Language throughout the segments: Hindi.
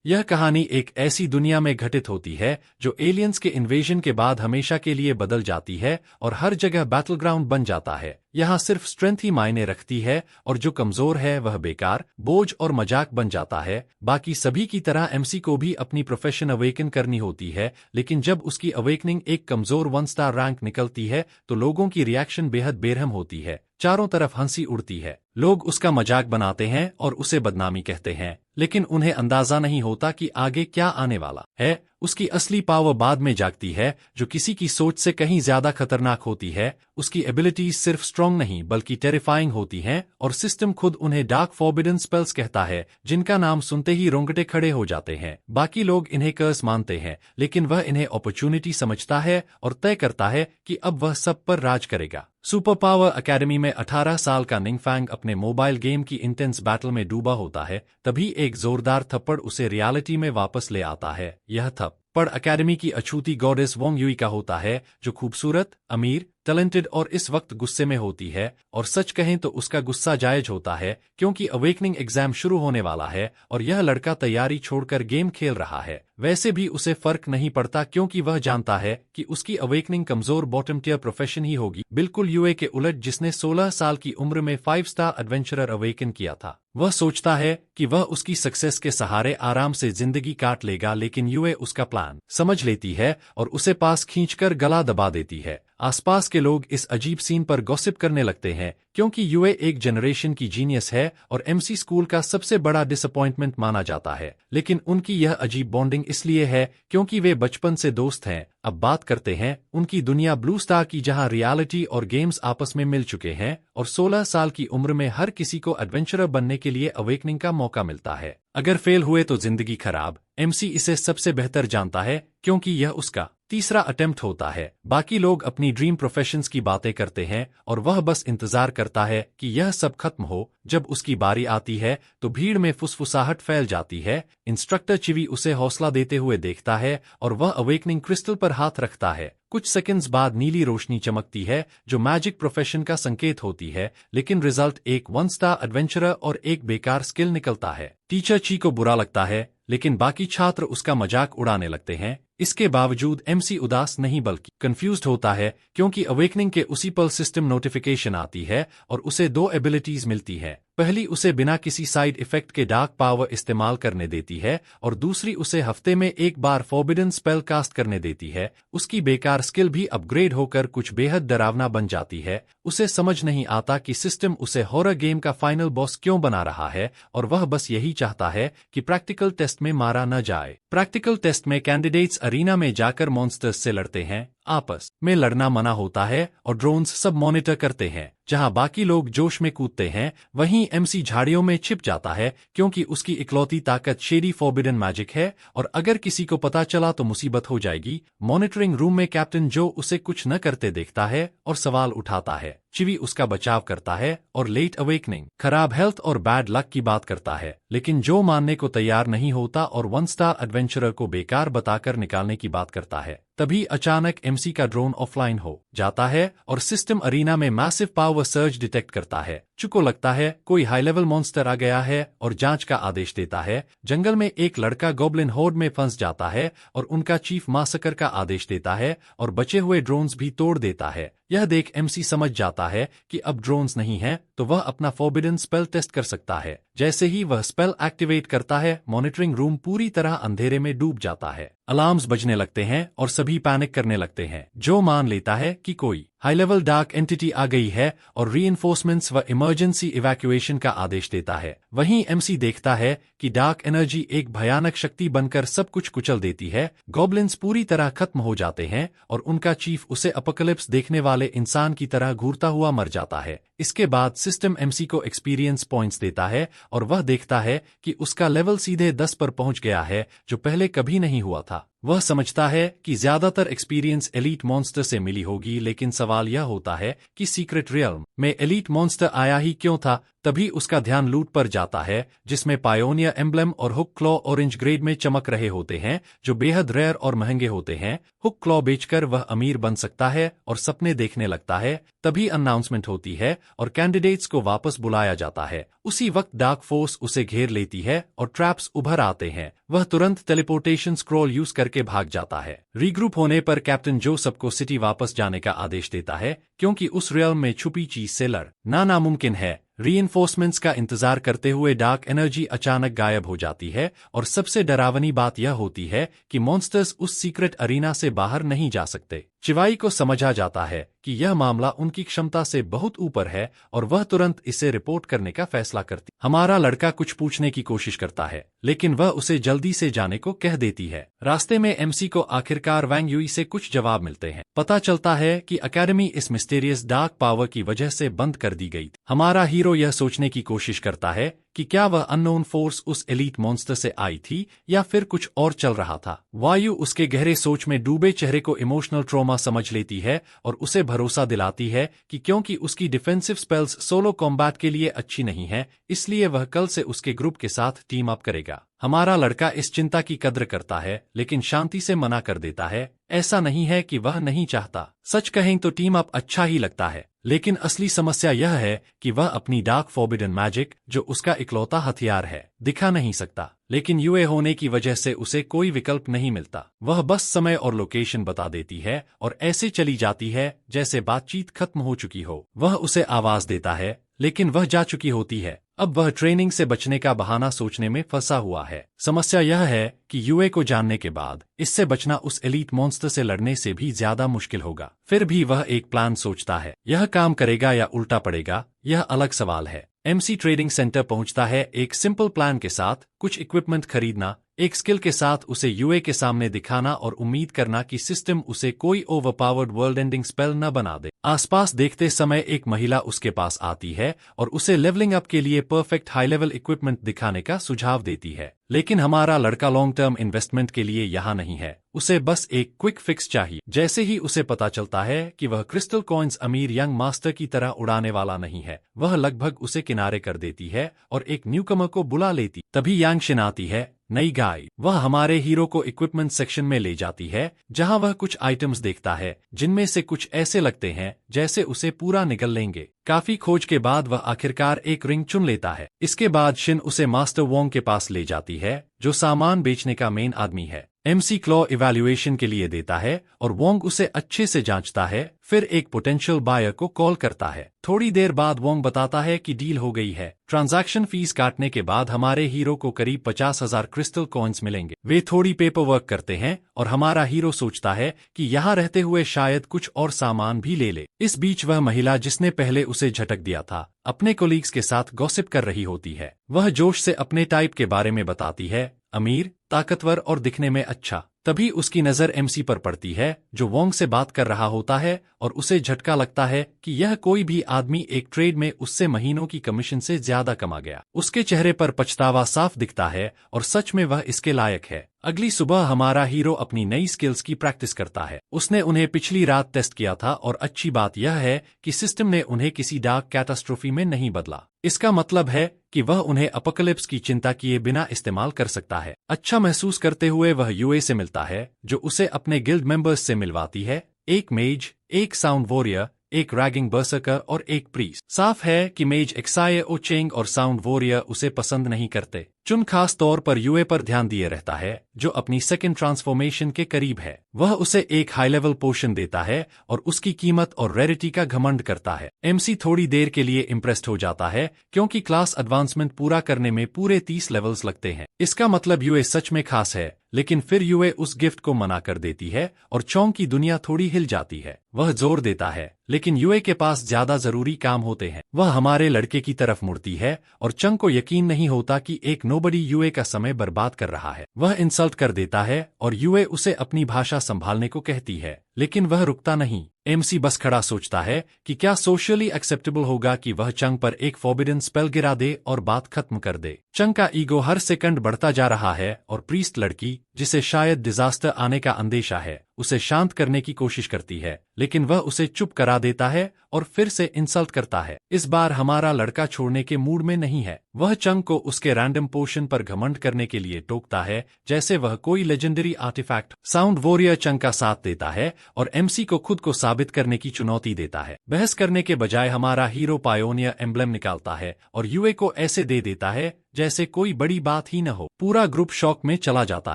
यह कहानी एक ऐसी दुनिया में घटित होती है जो एलियंस के इन्वेजन के बाद हमेशा के लिए बदल जाती है और हर जगह बैटल ग्राउंड बन जाता है। यहाँ सिर्फ स्ट्रेंथ ही मायने रखती है और जो कमजोर है वह बेकार, बोझ और मजाक बन जाता है। बाकी सभी की तरह एमसी को भी अपनी प्रोफेशन अवेकन करनी होती है, लेकिन जब उसकी अवेकनिंग एक कमजोर 1 स्टार रैंक निकलती है तो लोगों की रिएक्शन बेहद बेरहम होती है। चारों तरफ हंसी उड़ती है, लोग उसका मजाक बनाते हैं और उसे बदनामी कहते हैं, लेकिन उन्हें अंदाजा नहीं होता कि आगे क्या आने वाला है। उसकी असली पावर बाद में जागती है, जो किसी की सोच से कहीं ज्यादा खतरनाक होती है। उसकी एबिलिटीज सिर्फ स्ट्रॉन्ग नहीं बल्कि टेरिफाइंग होती हैं और सिस्टम खुद उन्हें डार्क फॉरबिडन स्पेल्स कहता है, जिनका नाम सुनते ही रोंगटे खड़े हो जाते हैं। बाकी लोग इन्हें कर्स मानते हैं, लेकिन वह इन्हें अपॉर्चुनिटी समझता है और तय करता है कि अब वह सब पर राज करेगा। सुपर पावर अकेडमी में 18 साल का निंगफैंग अपने मोबाइल गेम की इंटेंस बैटल में डूबा होता है, तभी एक जोरदार थप्पड़ उसे रियलिटी में वापस ले आता है। यह थप्पड़ अकेडमी की अछूती गॉडेस वोंग युई का होता है, जो खूबसूरत, अमीर, टैलेंटेड और इस वक्त गुस्से में होती है। और सच कहें तो उसका गुस्सा जायज होता है, क्योंकि अवेकनिंग एग्जाम शुरू होने वाला है और यह लड़का तैयारी छोड़कर गेम खेल रहा है। वैसे भी उसे फर्क नहीं पड़ता, क्योंकि वह जानता है कि उसकी अवेकनिंग कमजोर बॉटम टियर प्रोफेशन ही होगी, बिल्कुल यूए के उलट जिसने 16 साल की उम्र में 5 स्टार एडवेंचरर अवेकन किया था। वह सोचता है कि वह उसकी सक्सेस के सहारे आराम से जिंदगी काट लेगा, लेकिन यूए उसका प्लान समझ लेती है और उसे पास खींचकर गला दबा देती है। आसपास के लोग इस अजीब सीन पर गॉसिप करने लगते हैं, क्योंकि यूए एक जनरेशन की जीनियस है और एमसी स्कूल का सबसे बड़ा डिसअपॉइंटमेंट माना जाता है। लेकिन उनकी यह अजीब बॉन्डिंग इसलिए है क्योंकि वे बचपन से दोस्त हैं। अब बात करते हैं उनकी दुनिया ब्लू स्टार की, जहां रियलिटी और गेम्स आपस में मिल चुके हैं और 16 साल की उम्र में हर किसी को एडवेंचरर बनने के लिए अवेकनिंग का मौका मिलता है। अगर फेल हुए तो जिंदगी खराब। एमसी इसे सबसे बेहतर जानता है, क्योंकि यह उसका तीसरा अटेम्प्ट होता है। बाकी लोग अपनी ड्रीम प्रोफेशंस की बातें करते हैं और वह बस इंतजार करता है कि यह सब खत्म हो। जब उसकी बारी आती है तो भीड़ में फुसफुसाहट फैल जाती है। इंस्ट्रक्टर चिवी उसे हौसला देते हुए देखता है और वह अवेकनिंग क्रिस्टल पर हाथ रखता है। कुछ सेकंड्स बाद नीली रोशनी चमकती है, जो मैजिक प्रोफेशन का संकेत होती है, लेकिन रिजल्ट एक 1 स्टार एडवेंचरर और एक बेकार स्किल निकलता है। टीचर ची को बुरा लगता है, लेकिन बाकी छात्र उसका मजाक उड़ाने लगते हैं। इसके बावजूद एमसी उदास नहीं बल्कि कंफ्यूज्ड होता है, क्योंकि अवेकनिंग के उसी पल सिस्टम नोटिफिकेशन आती है और उसे 2 एबिलिटीज मिलती है। पहली उसे बिना किसी साइड इफेक्ट के डार्क पावर इस्तेमाल करने देती है और दूसरी उसे हफ्ते में एक बार फॉरबिडन स्पेल कास्ट करने देती है। उसकी बेकार स्किल भी अपग्रेड होकर कुछ बेहद डरावना बन जाती है। उसे समझ नहीं आता कि सिस्टम उसे हॉरर गेम का फाइनल बॉस क्यों बना रहा है, और वह बस यही चाहता है कि प्रैक्टिकल टेस्ट में मारा न जाए। प्रैक्टिकल टेस्ट में कैंडिडेट्स अरीना में जाकर मॉन्स्टर्स से लड़ते हैं। आपस में लड़ना मना होता है और ड्रोन्स सब मॉनिटर करते हैं। जहां बाकी लोग जोश में कूदते हैं, वहीं एमसी झाड़ियों में छिप जाता है, क्योंकि उसकी इकलौती ताकत शेडी फॉरबिडन मैजिक है और अगर किसी को पता चला तो मुसीबत हो जाएगी। मॉनिटरिंग रूम में कैप्टन जो उसे कुछ न करते देखता है और सवाल उठाता है। चिवी उसका बचाव करता है और लेट अवेकनिंग, खराब हेल्थ और बैड लक की बात करता है, लेकिन जो मानने को तैयार नहीं होता और 1 स्टार एडवेंचरर को बेकार बताकर निकालने की बात करता है। तभी अचानक एमसी का ड्रोन ऑफलाइन हो जाता है और सिस्टम अरीना में मैसिव पावर सर्ज डिटेक्ट करता है। चुको लगता है कोई हाई लेवल मॉन्स्टर आ गया है और जांच का आदेश देता है। जंगल में एक लड़का गॉब्लिन होर्ड में फंस जाता है और उनका चीफ मासकर का आदेश देता है और बचे हुए ड्रोन्स भी तोड़ देता है। यह देख एमसी समझ जाता है कि अब ड्रोन्स नहीं हैं, तो वह अपना फॉरबिडन स्पेल टेस्ट कर सकता है। जैसे ही वह स्पेल एक्टिवेट करता है, मॉनिटरिंग रूम पूरी तरह अंधेरे में डूब जाता है। अलार्म्स बजने लगते हैं और सभी पैनिक करने लगते हैं। जो मान लेता है कि कोई हाई लेवल डार्क एंटिटी आ गई है और रीइंफोर्समेंट्स व इमरजेंसी इवैक्यूएशन का आदेश देता है। वहीं एमसी देखता है कि डार्क एनर्जी एक भयानक शक्ति बनकर सब कुछ कुचल देती है। गॉब्लिन्स पूरी तरह खत्म हो जाते हैं और उनका चीफ उसे अपोकलिप्स देखने वाले इंसान की तरह घूरता हुआ मर जाता है। इसके बाद सिस्टम एमसी को एक्सपीरियंस पॉइंट्स देता है और वह देखता है कि उसका लेवल सीधे 10 पर पहुंच गया है, जो पहले कभी नहीं हुआ था। वह समझता है कि ज्यादातर एक्सपीरियंस एलीट मॉन्स्टर से मिली होगी, लेकिन सवाल यह होता है कि सीक्रेट रियल्म में एलीट मॉन्स्टर आया ही क्यों था। तभी उसका ध्यान लूट पर जाता है, जिसमें पायोनियर एम्ब्लेम और हुक क्लॉ ऑरेंज ग्रेड में चमक रहे होते हैं, जो बेहद रेयर और महंगे होते हैं। हुक क्लॉ बेचकर वह अमीर बन सकता है और सपने देखने लगता है। तभी अनाउंसमेंट होती है और कैंडिडेट्स को वापस बुलाया जाता है। उसी वक्त डार्क फोर्स उसे घेर लेती है और ट्रैप्स उभर आते हैं। वह तुरंत टेलीपोर्टेशन स्क्रॉल यूज करके भाग जाता है। रीग्रुप होने पर कैप्टन जो सबको सिटी वापस जाने का आदेश देता है, क्योंकि उस रियल में छुपी चीज से लड़ना नामुमकिन है। रीइंफोर्समेंट्स का इंतजार करते हुए डार्क एनर्जी अचानक गायब हो जाती है और सबसे डरावनी बात यह होती है कि मॉन्स्टर्स उस सीक्रेट अरीना से बाहर नहीं जा सकते। चिवाई को समझ आ जाता है कि यह मामला उनकी क्षमता से बहुत ऊपर है और वह तुरंत इसे रिपोर्ट करने का फैसला करती। हमारा लड़का कुछ पूछने की कोशिश करता है, लेकिन वह उसे जल्दी से जाने को कह देती है। रास्ते में एमसी को आखिरकार वैंग यूई से कुछ जवाब मिलते हैं। पता चलता है कि अकेडमी इस मिस्टीरियस डार्क पावर की वजह से बंद कर दी गई थी। हमारा हीरो यह सोचने की कोशिश करता है कि क्या वह अननोन फोर्स उस एलीट मॉन्स्टर से आई थी या फिर कुछ और चल रहा था। वायु उसके गहरे सोच में डूबे चेहरे को इमोशनल ट्रॉमा समझ लेती है और उसे भरोसा दिलाती है कि क्योंकि उसकी डिफेंसिव स्पेल्स सोलो कॉम्बैट के लिए अच्छी नहीं है, इसलिए वह कल से उसके ग्रुप के साथ टीम अप करेगा। हमारा लड़का इस चिंता की कद्र करता है, लेकिन शांति से मना कर देता है। ऐसा नहीं है कि वह नहीं चाहता, सच कहें तो टीम अप अच्छा ही लगता है, लेकिन असली समस्या यह है कि वह अपनी डार्क फॉरबिडन मैजिक, जो उसका इकलौता हथियार है, दिखा नहीं सकता। लेकिन यूए होने की वजह से उसे कोई विकल्प नहीं मिलता। वह बस समय और लोकेशन बता देती है और ऐसे चली जाती है जैसे बातचीत खत्म हो चुकी हो। वह उसे आवाज देता है, लेकिन वह जा चुकी होती है। अब वह ट्रेनिंग से बचने का बहाना सोचने में फंसा हुआ है। समस्या यह है कि यूए को जानने के बाद इससे बचना उस एलीट मॉन्स्टर से लड़ने से भी ज्यादा मुश्किल होगा। फिर भी वह एक प्लान सोचता है। यह काम करेगा या उल्टा पड़ेगा, यह अलग सवाल है। एमसी ट्रेडिंग सेंटर पहुंचता है एक सिंपल प्लान के साथ, कुछ इक्विपमेंट खरीदना, एक स्किल के साथ उसे यूए के सामने दिखाना और उम्मीद करना कि सिस्टम उसे कोई ओवरपावर्ड वर्ल्ड एंडिंग स्पेल न बना दे। आसपास देखते समय एक महिला उसके पास आती है और उसे लेवलिंग अप के लिए परफेक्ट हाई लेवल इक्विपमेंट दिखाने का सुझाव देती है। लेकिन हमारा लड़का लॉन्ग टर्म इन्वेस्टमेंट के लिए यहाँ नहीं है, उसे बस एक क्विक फिक्स चाहिए। जैसे ही उसे पता चलता है कि वह क्रिस्टल कॉइन्स अमीर यंग मास्टर की तरह उड़ाने वाला नहीं है, वह लगभग उसे किनारे कर देती है और एक न्यूकमर को बुला लेती। तभी यांग शिन आती है, नई गाय। वह हमारे हीरो को इक्विपमेंट सेक्शन में ले जाती है, जहां वह कुछ आइटम्स देखता है जिनमें से कुछ ऐसे लगते हैं जैसे उसे पूरा निगल लेंगे। काफी खोज के बाद वह आखिरकार एक रिंग चुन लेता है। इसके बाद शिन उसे मास्टर वोंग के पास ले जाती है, जो सामान बेचने का मेन आदमी है। एमसी क्लॉ इवैल्यूएशन के लिए देता है और वोंग उसे अच्छे से जांचता है, फिर एक पोटेंशियल बायर को कॉल करता है। थोड़ी देर बाद वोंग बताता है कि डील हो गई है। ट्रांजैक्शन फीस काटने के बाद हमारे हीरो को करीब 50,000 क्रिस्टल कॉइन्स मिलेंगे। वे थोड़ी पेपर वर्क करते हैं और हमारा हीरो सोचता है कि यहाँ रहते हुए शायद कुछ और सामान भी ले ले। इस बीच वह महिला जिसने पहले उसे झटक दिया था, अपने कोलीग्स के साथ गॉसिप कर रही होती है। वह जोश से अपने टाइप के बारे में बताती है, अमीर, ताकतवर और दिखने में अच्छा। तभी उसकी नजर एमसी पर पड़ती है, जो वोंग से बात कर रहा होता है और उसे झटका लगता है कि यह कोई भी आदमी एक ट्रेड में उससे महीनों की कमीशन से ज्यादा कमा गया। उसके चेहरे पर पछतावा साफ दिखता है और सच में वह इसके लायक है। अगली सुबह हमारा हीरो अपनी नई स्किल्स की प्रैक्टिस करता है। उसने उन्हें पिछली रात टेस्ट किया था और अच्छी बात यह है कि सिस्टम ने उन्हें किसी डार्क कैटास्ट्रोफी में नहीं बदला। इसका मतलब है कि वह उन्हें अपोकलिप्स की चिंता किए बिना इस्तेमाल कर सकता है। अच्छा महसूस करते हुए वह यूए से मिलता है, जो उसे अपने गिल्ड मेंबर्स से मिलवाती है, एक मेज, एक साउंड वॉरियर, एक रैगिंग बर्सर्कर और एक प्रीस्ट। साफ है कि मेज एक्साये ओचेंग और साउंड वॉरियर उसे पसंद नहीं करते। चुन खास तौर पर यूए पर ध्यान दिए रहता है, जो अपनी सेकंड ट्रांसफॉर्मेशन के करीब है। वह उसे एक हाई लेवल पोशन देता है और उसकी कीमत और रेरिटी का घमंड करता है। एमसी थोड़ी देर के लिए इम्प्रेस्ड हो जाता है, क्योंकि क्लास एडवांसमेंट पूरा करने में पूरे 30 लेवल्स लगते हैं। इसका मतलब यूए सच में खास है। लेकिन फिर यूए उस गिफ्ट को मना कर देती है और चोंग की दुनिया थोड़ी हिल जाती है। वह जोर देता है, लेकिन यूए के पास ज्यादा जरूरी काम होते हैं। वह हमारे लड़के की तरफ मुड़ती है और चंग को यकीन नहीं होता कि एक नोबडी यूए का समय बर्बाद कर रहा है। वह इंसल्ट कर देता है और यूए उसे अपनी भाषा संभालने को कहती है, लेकिन वह रुकता नहीं। एमसी बस खड़ा सोचता है कि क्या सोशली एक्सेप्टेबल होगा कि वह चंग पर एक फॉरबिडन स्पेल गिरा दे और बात खत्म कर दे। चंग का ईगो हर सेकंड बढ़ता जा रहा है और प्रीस्ट लड़की, जिसे शायद डिजास्टर आने का अंदेशा है, उसे शांत करने की कोशिश करती है, लेकिन वह उसे चुप करा देता है और फिर से इंसल्ट करता है। इस बार हमारा लड़का छोड़ने के मूड में नहीं है। वह चंग को उसके रैंडम पोशन पर घमंड करने के लिए टोकता है, जैसे वह कोई लेजेंडरी आर्टिफैक्ट। साउंड वॉरियर चंग का साथ देता है और एमसी को खुद को साबित करने की चुनौती देता है। बहस करने के बजाय हमारा हीरो पायोनियर एम्ब्लेम निकालता है और यूए को ऐसे दे देता है जैसे कोई बड़ी बात ही न हो। पूरा ग्रुप शॉक में चला जाता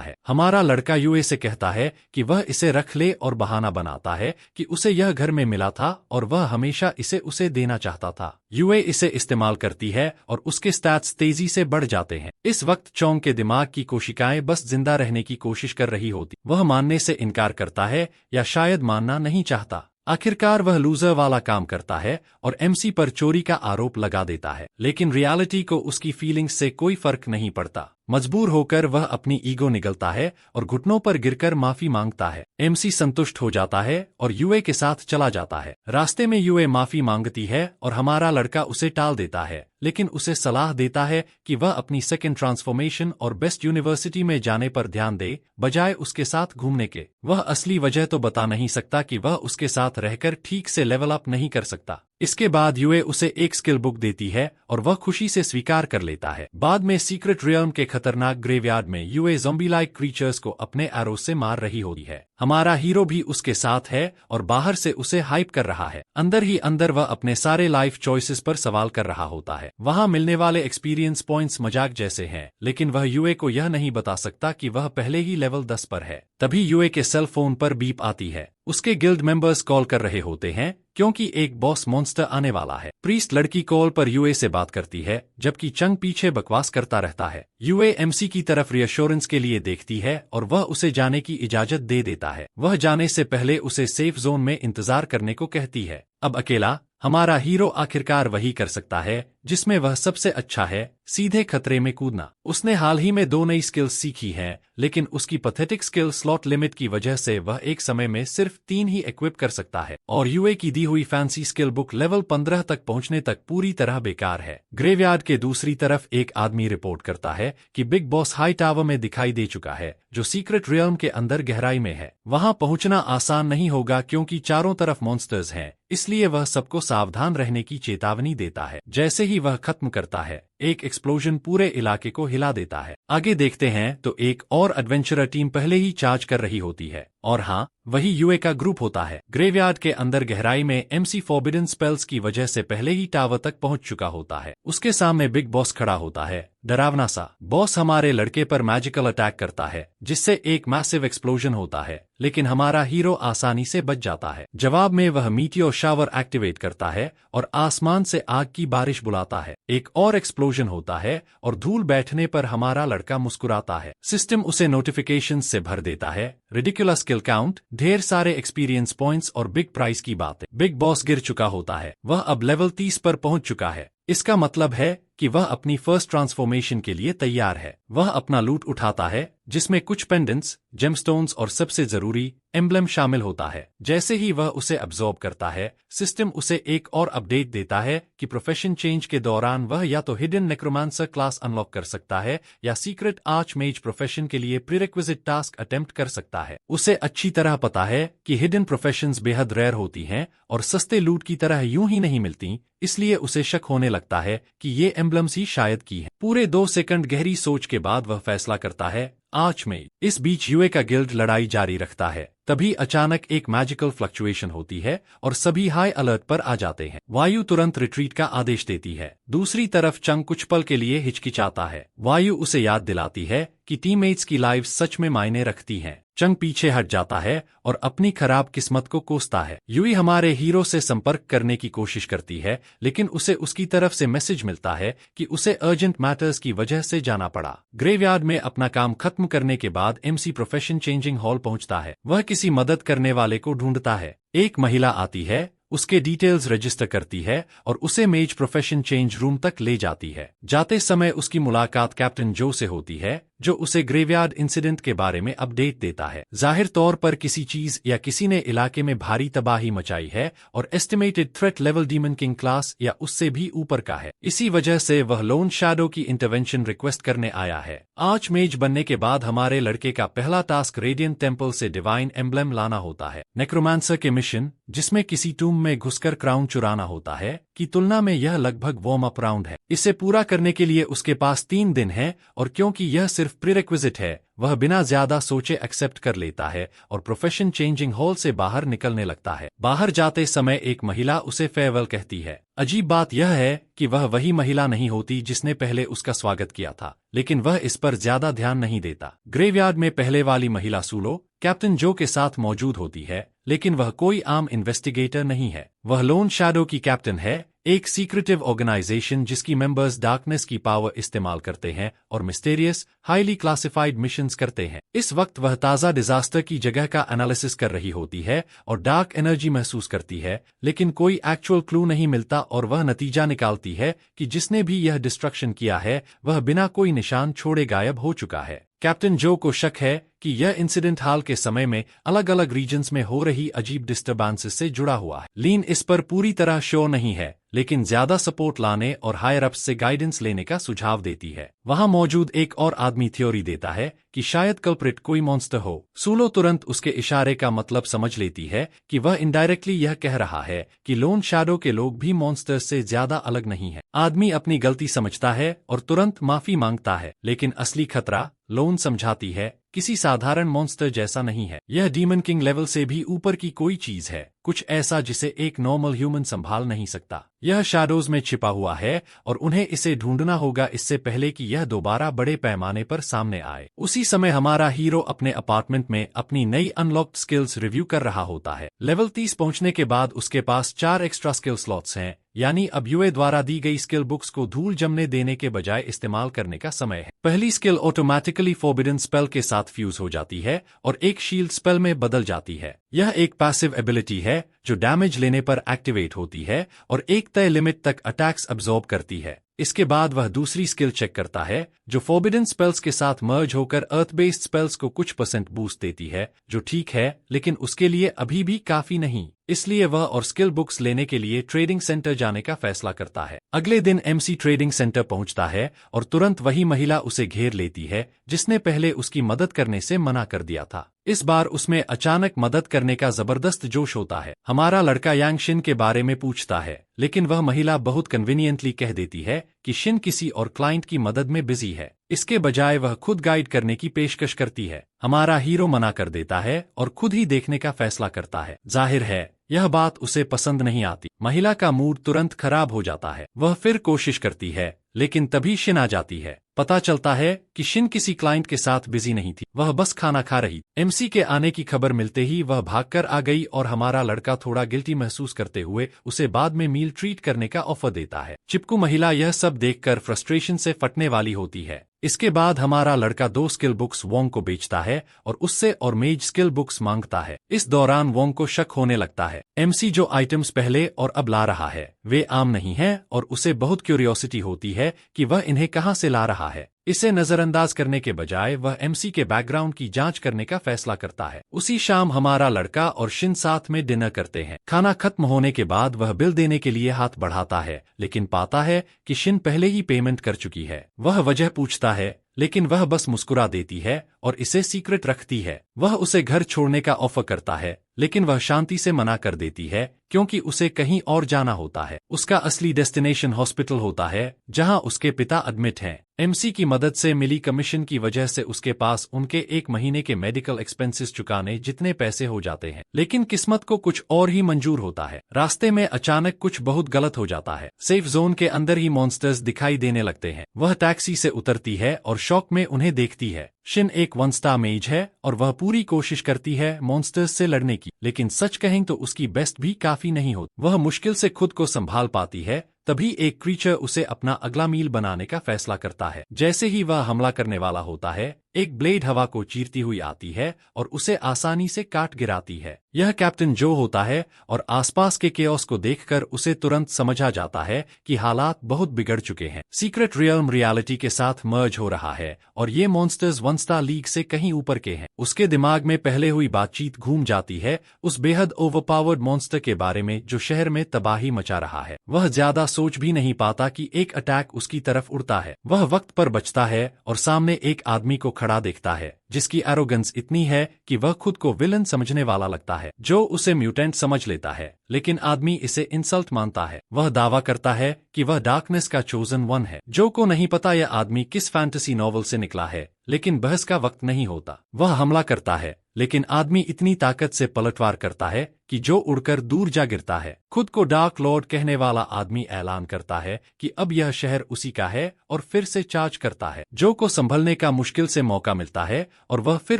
है। हमारा लड़का यूए से कहता है कि वह इसे रख ले और बहाना बनाता है कि उसे यह घर में मिला था और वह हमेशा इसे उसे देना चाहता था। यूए इसे इस्तेमाल करती है और उसके स्टैट्स तेजी से बढ़ जाते हैं। इस वक्त चोंग के दिमाग की कोशिकाएं बस जिंदा रहने की कोशिश कर रही होती। वह मानने से इनकार करता है या शायद मानना नहीं चाहता। आखिरकार वह लूजर वाला काम करता है और एमसी पर चोरी का आरोप लगा देता है, लेकिन रियलिटी को उसकी फीलिंग्स से कोई फर्क नहीं पड़ता। मजबूर होकर वह अपनी ईगो निगलता है और घुटनों पर गिरकर माफी मांगता है। एमसी संतुष्ट हो जाता है और यूए के साथ चला जाता है। रास्ते में यूए माफी मांगती है और हमारा लड़का उसे टाल देता है, लेकिन उसे सलाह देता है कि वह अपनी सेकंड ट्रांसफॉर्मेशन और बेस्ट यूनिवर्सिटी में जाने पर ध्यान दे, बजाय उसके साथ घूमने के। वह असली वजह तो बता नहीं सकता कि वह उसके साथ रहकर ठीक से लेवल अप नहीं कर सकता। इसके बाद यूए उसे एक स्किल बुक देती है और वह खुशी से स्वीकार कर लेता है। बाद में सीक्रेट रियल्म के खतरनाक ग्रेवयार्ड में यूए ज़ॉम्बी लाइक क्रीचर्स को अपने एरो से मार रही होती है। हमारा हीरो भी उसके साथ है और बाहर से उसे हाइप कर रहा है। अंदर ही अंदर वह अपने सारे लाइफ चॉइसेस पर सवाल कर रहा होता है। वहां मिलने वाले एक्सपीरियंस पॉइंट्स मजाक जैसे हैं, लेकिन वह यूए को यह नहीं बता सकता कि वह पहले ही लेवल 10 पर है। तभी यूए के सेल फोन पर बीप आती है। उसके गिल्ड मेंबर्स कॉल कर रहे होते हैं क्योंकि एक बॉस मॉन्स्टर आने वाला है। प्रीस्ट लड़की कॉल पर यूए से बात करती है, जबकि चंग पीछे बकवास करता रहता है। यूए एमसी की तरफ रियश्योरेंस के लिए देखती है और वह उसे जाने की इजाजत दे देता है। वह जाने से पहले उसे सेफ जोन में इंतजार करने को कहती है। अब अकेला हमारा हीरो आखिरकार वही कर सकता है जिसमें वह सबसे अच्छा है, सीधे खतरे में कूदना। उसने हाल ही में 2 नई स्किल्स सीखी हैं, लेकिन उसकी पैथेटिक स्किल स्लॉट लिमिट की वजह से वह एक समय में सिर्फ 3 ही इक्विप कर सकता है और यूए की दी हुई फैंसी स्किल बुक लेवल 15 तक पहुंचने तक पूरी तरह बेकार है। ग्रेवयार्ड के दूसरी तरफ एक आदमी रिपोर्ट करता है कि बिग बॉस हाई टावर में दिखाई दे चुका है, जो सीक्रेट रियल्म के अंदर गहराई में है। वहां पहुंचना आसान नहीं होगा क्योंकि चारों तरफ मॉन्स्टर्स हैं, इसलिए वह सबको सावधान रहने की चेतावनी देता है। जैसे ही वह खत्म करता है, एक एक्सप्लोजन पूरे इलाके को हिला देता है। आगे देखते हैं तो एक और एडवेंचरर टीम पहले ही चार्ज कर रही होती है और हाँ, वही यूए का ग्रुप होता है। ग्रेवयार्ड के अंदर गहराई में एमसी फॉरबिडन स्पेल्स की वजह से पहले ही टावर तक पहुंच चुका होता है। उसके सामने बिग बॉस खड़ा होता है, डरावना सा। बॉस हमारे लड़के पर मैजिकल अटैक करता है, जिससे एक मैसिव एक्सप्लोजन होता है, लेकिन हमारा हीरो आसानी से बच जाता है। जवाब में वह मीटियोर शावर एक्टिवेट करता है और आसमान से आग की बारिश बुलाता है। एक और एक्सप्लोजन होता है और धूल बैठने पर हमारा लड़का मुस्कुराता है। सिस्टम उसे नोटिफिकेशंस से भर देता है। रिडिकुलस किल काउंट, ढेर सारे एक्सपीरियंस पॉइंट्स और बिग प्राइस की बातें। बिग बॉस गिर चुका होता है, वह अब लेवल 30 पर पहुंच चुका है। इसका मतलब है कि वह अपनी फर्स्ट ट्रांसफॉर्मेशन के लिए तैयार है। वह अपना लूट उठाता है, जिसमें कुछ पेंडेंट्स, जेमस्टोन्स और सबसे जरूरी एम्ब्लेम शामिल होता है। जैसे ही वह उसे अब्सॉर्ब करता है, सिस्टम उसे एक और अपडेट देता है कि प्रोफेशन चेंज के दौरान वह या तो हिडन नेक्रोमांसर क्लास अनलॉक कर सकता है या सीक्रेट आर्चमेज प्रोफेशन के लिए प्रीरेक्विजिट टास्क अटेम्प्ट कर सकता है। उसे अच्छी तरह पता है कि हिडन प्रोफेशंस बेहद रेयर होती हैं और सस्ते लूट की तरह यूं ही नहीं मिलती, इसलिए उसे शक होने लगता है कि ये एम्ब्लम्स ही शायद की है। पूरे 2 सेकंड गहरी सोच के बाद वह फैसला करता है, आर्चमेज। इस बीच यूए का गिल्ड लड़ाई जारी रखता है। तभी अचानक एक मैजिकल फ्लक्चुएशन होती है और सभी हाई अलर्ट पर आ जाते हैं। वायु तुरंत रिट्रीट का आदेश देती है। दूसरी तरफ चंग कुछ पल के लिए हिचकिचाता है। वायु उसे याद दिलाती है कि टीममेट्स की लाइफ सच में मायने रखती हैं। चंग पीछे हट जाता है और अपनी खराब किस्मत को कोसता है। यूई हमारे हीरो से संपर्क करने की कोशिश करती है, लेकिन उसे उसकी तरफ से मैसेज मिलता है कि उसे अर्जेंट मैटर्स की वजह से जाना पड़ा। ग्रेवयार्ड में अपना काम खत्म करने के बाद एमसी प्रोफेशन चेंजिंग हॉल पहुंचता है। वह किसी मदद करने वाले को ढूंढता है। एक महिला आती है, उसके डिटेल्स रजिस्टर करती है और उसे मेज प्रोफेशन चेंज रूम तक ले जाती है। जाते समय उसकी मुलाकात कैप्टन जो से होती है, जो उसे ग्रेवयार्ड इंसिडेंट के बारे में अपडेट देता है। जाहिर तौर पर किसी चीज या किसी ने इलाके में भारी तबाही मचाई है और estimated threat level demon king class या उससे भी ऊपर का है। इसी वजह से वह लोन शैडो की इंटरवेंशन रिक्वेस्ट करने आया है। आर्चमेज बनने के बाद हमारे लड़के का पहला टास्क रेडियंट टेम्पल से डिवाइन एम्ब्लेम लाना होता है। नेक्रोमांसर के मिशन, जिसमें किसी टूम में घुसकर क्राउन चुराना होता है, की तुलना में यह लगभग वार्म अप राउंड है। इसे पूरा करने के लिए उसके पास 3 दिन है और क्योंकि यह सिर्फ प्रीरेक्विजिट है, वह बिना ज्यादा सोचे एक्सेप्ट कर लेता है और प्रोफेशन चेंजिंग हॉल से बाहर निकलने लगता है। बाहर जाते समय एक महिला उसे फेयरवेल कहती है। अजीब बात यह है कि वह वही महिला नहीं होती जिसने पहले उसका स्वागत किया था, लेकिन वह इस पर ज्यादा ध्यान नहीं देता। ग्रेवयार्ड में पहले वाली महिला सूलो कैप्टन जो के साथ मौजूद होती है, लेकिन वह कोई आम इन्वेस्टिगेटर नहीं है। वह लोन शैडो की कैप्टन है, एक सीक्रेटिव ऑर्गेनाइजेशन जिसकी मेंबर्स डार्कनेस की पावर इस्तेमाल करते हैं और मिस्टीरियस हाईली क्लासिफाइड मिशंस करते हैं। इस वक्त वह ताज़ा डिजास्टर की जगह का एनालिसिस कर रही होती है और डार्क एनर्जी महसूस करती है, लेकिन कोई एक्चुअल क्लू नहीं मिलता और वह नतीजा निकालती है कि जिसने भी यह डिस्ट्रक्शन किया है वह बिना कोई निशान छोड़े गायब हो चुका है। कैप्टन जो को शक है कि यह इंसिडेंट हाल के समय में अलग अलग रीजन्स में हो रही अजीब डिस्टर्बेंसेस से जुड़ा हुआ है। लीन इस पर पूरी तरह श्योर नहीं है, लेकिन ज्यादा सपोर्ट लाने और हायर अप्स से गाइडेंस लेने का सुझाव देती है। वहां मौजूद एक और आदमी थ्योरी देता है कि शायद कल्प्रिट कोई मॉन्स्टर हो। सूलो तुरंत उसके इशारे का मतलब समझ लेती है कि वह इनडायरेक्टली यह कह रहा है कि लोन शैडो के लोग भी मॉन्स्टर्स से ज्यादा अलग नहीं है। आदमी अपनी गलती समझता है और तुरंत माफी मांगता है, लेकिन असली खतरा, लोन समझाती है, किसी साधारण मॉन्स्टर जैसा नहीं है। यह डीमन किंग लेवल से भी ऊपर की कोई चीज है, कुछ ऐसा जिसे एक नॉर्मल ह्यूमन संभाल नहीं सकता। यह शैडोज में छिपा हुआ है और उन्हें इसे ढूंढना होगा इससे पहले कि यह दोबारा बड़े पैमाने पर सामने आए। उसी समय हमारा हीरो अपने अपार्टमेंट में अपनी नई अनलॉक्ड स्किल्स रिव्यू कर रहा होता है। लेवल 30 पहुंचने के बाद उसके पास 4 एक्स्ट्रा स्किल स्लॉट्स हैं, यानी अब यूए द्वारा दी गई स्किल बुक्स को धूल जमने देने के बजाय इस्तेमाल करने का समय है। पहली स्किल ऑटोमेटिकली फॉरबिडन स्पेल के साथ फ्यूज हो जाती है और एक शील्ड स्पेल में बदल जाती है। यह एक पैसिव एबिलिटी है जो डैमेज लेने पर एक्टिवेट होती है और एक तय लिमिट तक अटैक्स अब्सॉर्ब करती है। इसके बाद वह दूसरी स्किल चेक करता है जो फॉरबिडन स्पेल्स के साथ मर्ज होकर अर्थ बेस्ड स्पेल्स को कुछ % बूस्ट देती है, जो ठीक है, लेकिन उसके लिए अभी भी काफी नहीं। इसलिए वह और स्किल बुक्स लेने के लिए ट्रेडिंग सेंटर जाने का फैसला करता है। अगले दिन एमसी ट्रेडिंग सेंटर पहुंचता है और तुरंत वही महिला उसे घेर लेती है जिसने पहले उसकी मदद करने से मना कर दिया था। इस बार उसमें अचानक मदद करने का जबरदस्त जोश होता है। हमारा लड़का यांग शिन के बारे में पूछता है, लेकिन वह महिला बहुत कन्वीनियंटली कह देती है कि शिन किसी और क्लाइंट की मदद में बिजी है। इसके बजाय वह खुद गाइड करने की पेशकश करती है। हमारा हीरो मना कर देता है और खुद ही देखने का फैसला करता है। जाहिर है यह बात उसे पसंद नहीं आती। महिला का मूड तुरंत खराब हो जाता है। वह फिर कोशिश करती है, लेकिन तभी शिन आ जाती है। पता चलता है कि शिन किसी क्लाइंट के साथ बिजी नहीं थी, वह बस खाना खा रही। एमसी के आने की खबर मिलते ही वह भागकर आ गई और हमारा लड़का थोड़ा गिल्टी महसूस करते हुए उसे बाद में मील ट्रीट करने का ऑफर देता है। चिपकू महिला यह सब देखकर फ्रस्ट्रेशन से फटने वाली होती है। इसके बाद हमारा लड़का 2 स्किल बुक्स वोंग को बेचता है और उससे और मेज स्किल बुक्स मांगता है। इस दौरान वोंग को शक होने लगता है। एमसी जो आइटम्स पहले और अब ला रहा है वे आम नहीं हैं और उसे बहुत क्यूरियोसिटी होती है कि वह इन्हें कहां से ला रहा है। इसे नजरअंदाज करने के बजाय वह एमसी के बैकग्राउंड की जांच करने का फैसला करता है। उसी शाम हमारा लड़का और शिन साथ में डिनर करते हैं। खाना खत्म होने के बाद वह बिल देने के लिए हाथ बढ़ाता है, लेकिन पाता है कि शिन पहले ही पेमेंट कर चुकी है। वह वजह पूछता है, लेकिन वह बस मुस्कुरा देती है और इसे सीक्रेट रखती है। वह उसे घर छोड़ने का ऑफर करता है, लेकिन वह शांति से मना कर देती है क्योंकि उसे कहीं और जाना होता है। उसका असली डेस्टिनेशन हॉस्पिटल होता है जहां उसके पिता एडमिट हैं। एमसी की मदद से मिली कमीशन की वजह से उसके पास उनके 1 महीने के मेडिकल एक्सपेंसेस चुकाने जितने पैसे हो जाते हैं, लेकिन किस्मत को कुछ और ही मंजूर होता है। रास्ते में अचानक कुछ बहुत गलत हो जाता है। सेफ जोन के अंदर ही मॉन्स्टर्स दिखाई देने लगते हैं। वह टैक्सी से उतरती है और शॉक में उन्हें देखती है। शिन एक 1 स्टार मेज है और वह पूरी कोशिश करती है मॉन्स्टर्स से लड़ने की, लेकिन सच कहें तो उसकी बेस्ट भी काफी नहीं होती। वह मुश्किल से खुद को संभाल पाती है, तभी एक क्रीचर उसे अपना अगला मील बनाने का फैसला करता है। जैसे ही वह हमला करने वाला होता है, एक ब्लेड हवा को चीरती हुई आती है और उसे आसानी से काट गिराती है। यह कैप्टन जो होता है और आसपास के केओस को देखकर उसे तुरंत समझ आ जाता है कि हालात बहुत बिगड़ चुके हैं। सीक्रेट रियल्म रियलिटी के साथ मर्ज हो रहा है और ये मॉन्स्टर्स वन स्टार लीग से कहीं ऊपर के हैं। उसके दिमाग में पहले हुई बातचीत घूम जाती है उस बेहद ओवरपावर्ड मॉन्स्टर के बारे में जो शहर में तबाही मचा रहा है। वह ज्यादा सोच भी नहीं पाता कि एक अटैक उसकी तरफ उड़ता है। वह वक्त पर बचता है और सामने एक आदमी को खड़ा देखता है जिसकी एरोगेंस इतनी है कि वह खुद को विलन समझने वाला लगता है। जो उसे म्यूटेंट समझ लेता है, लेकिन आदमी इसे इंसल्ट मानता है। वह दावा करता है कि वह डार्कनेस का चोजन वन है। जो को नहीं पता यह आदमी किस फैंटेसी नॉवल से निकला है, लेकिन बहस का वक्त नहीं होता। वह हमला करता है, लेकिन आदमी इतनी ताकत से पलटवार करता है कि जो उड़कर दूर जा गिरता है। खुद को डार्क लॉर्ड कहने वाला आदमी ऐलान करता है कि अब यह शहर उसी का है और फिर से चार्ज करता है। जो को संभलने का मुश्किल से मौका मिलता है और वह फिर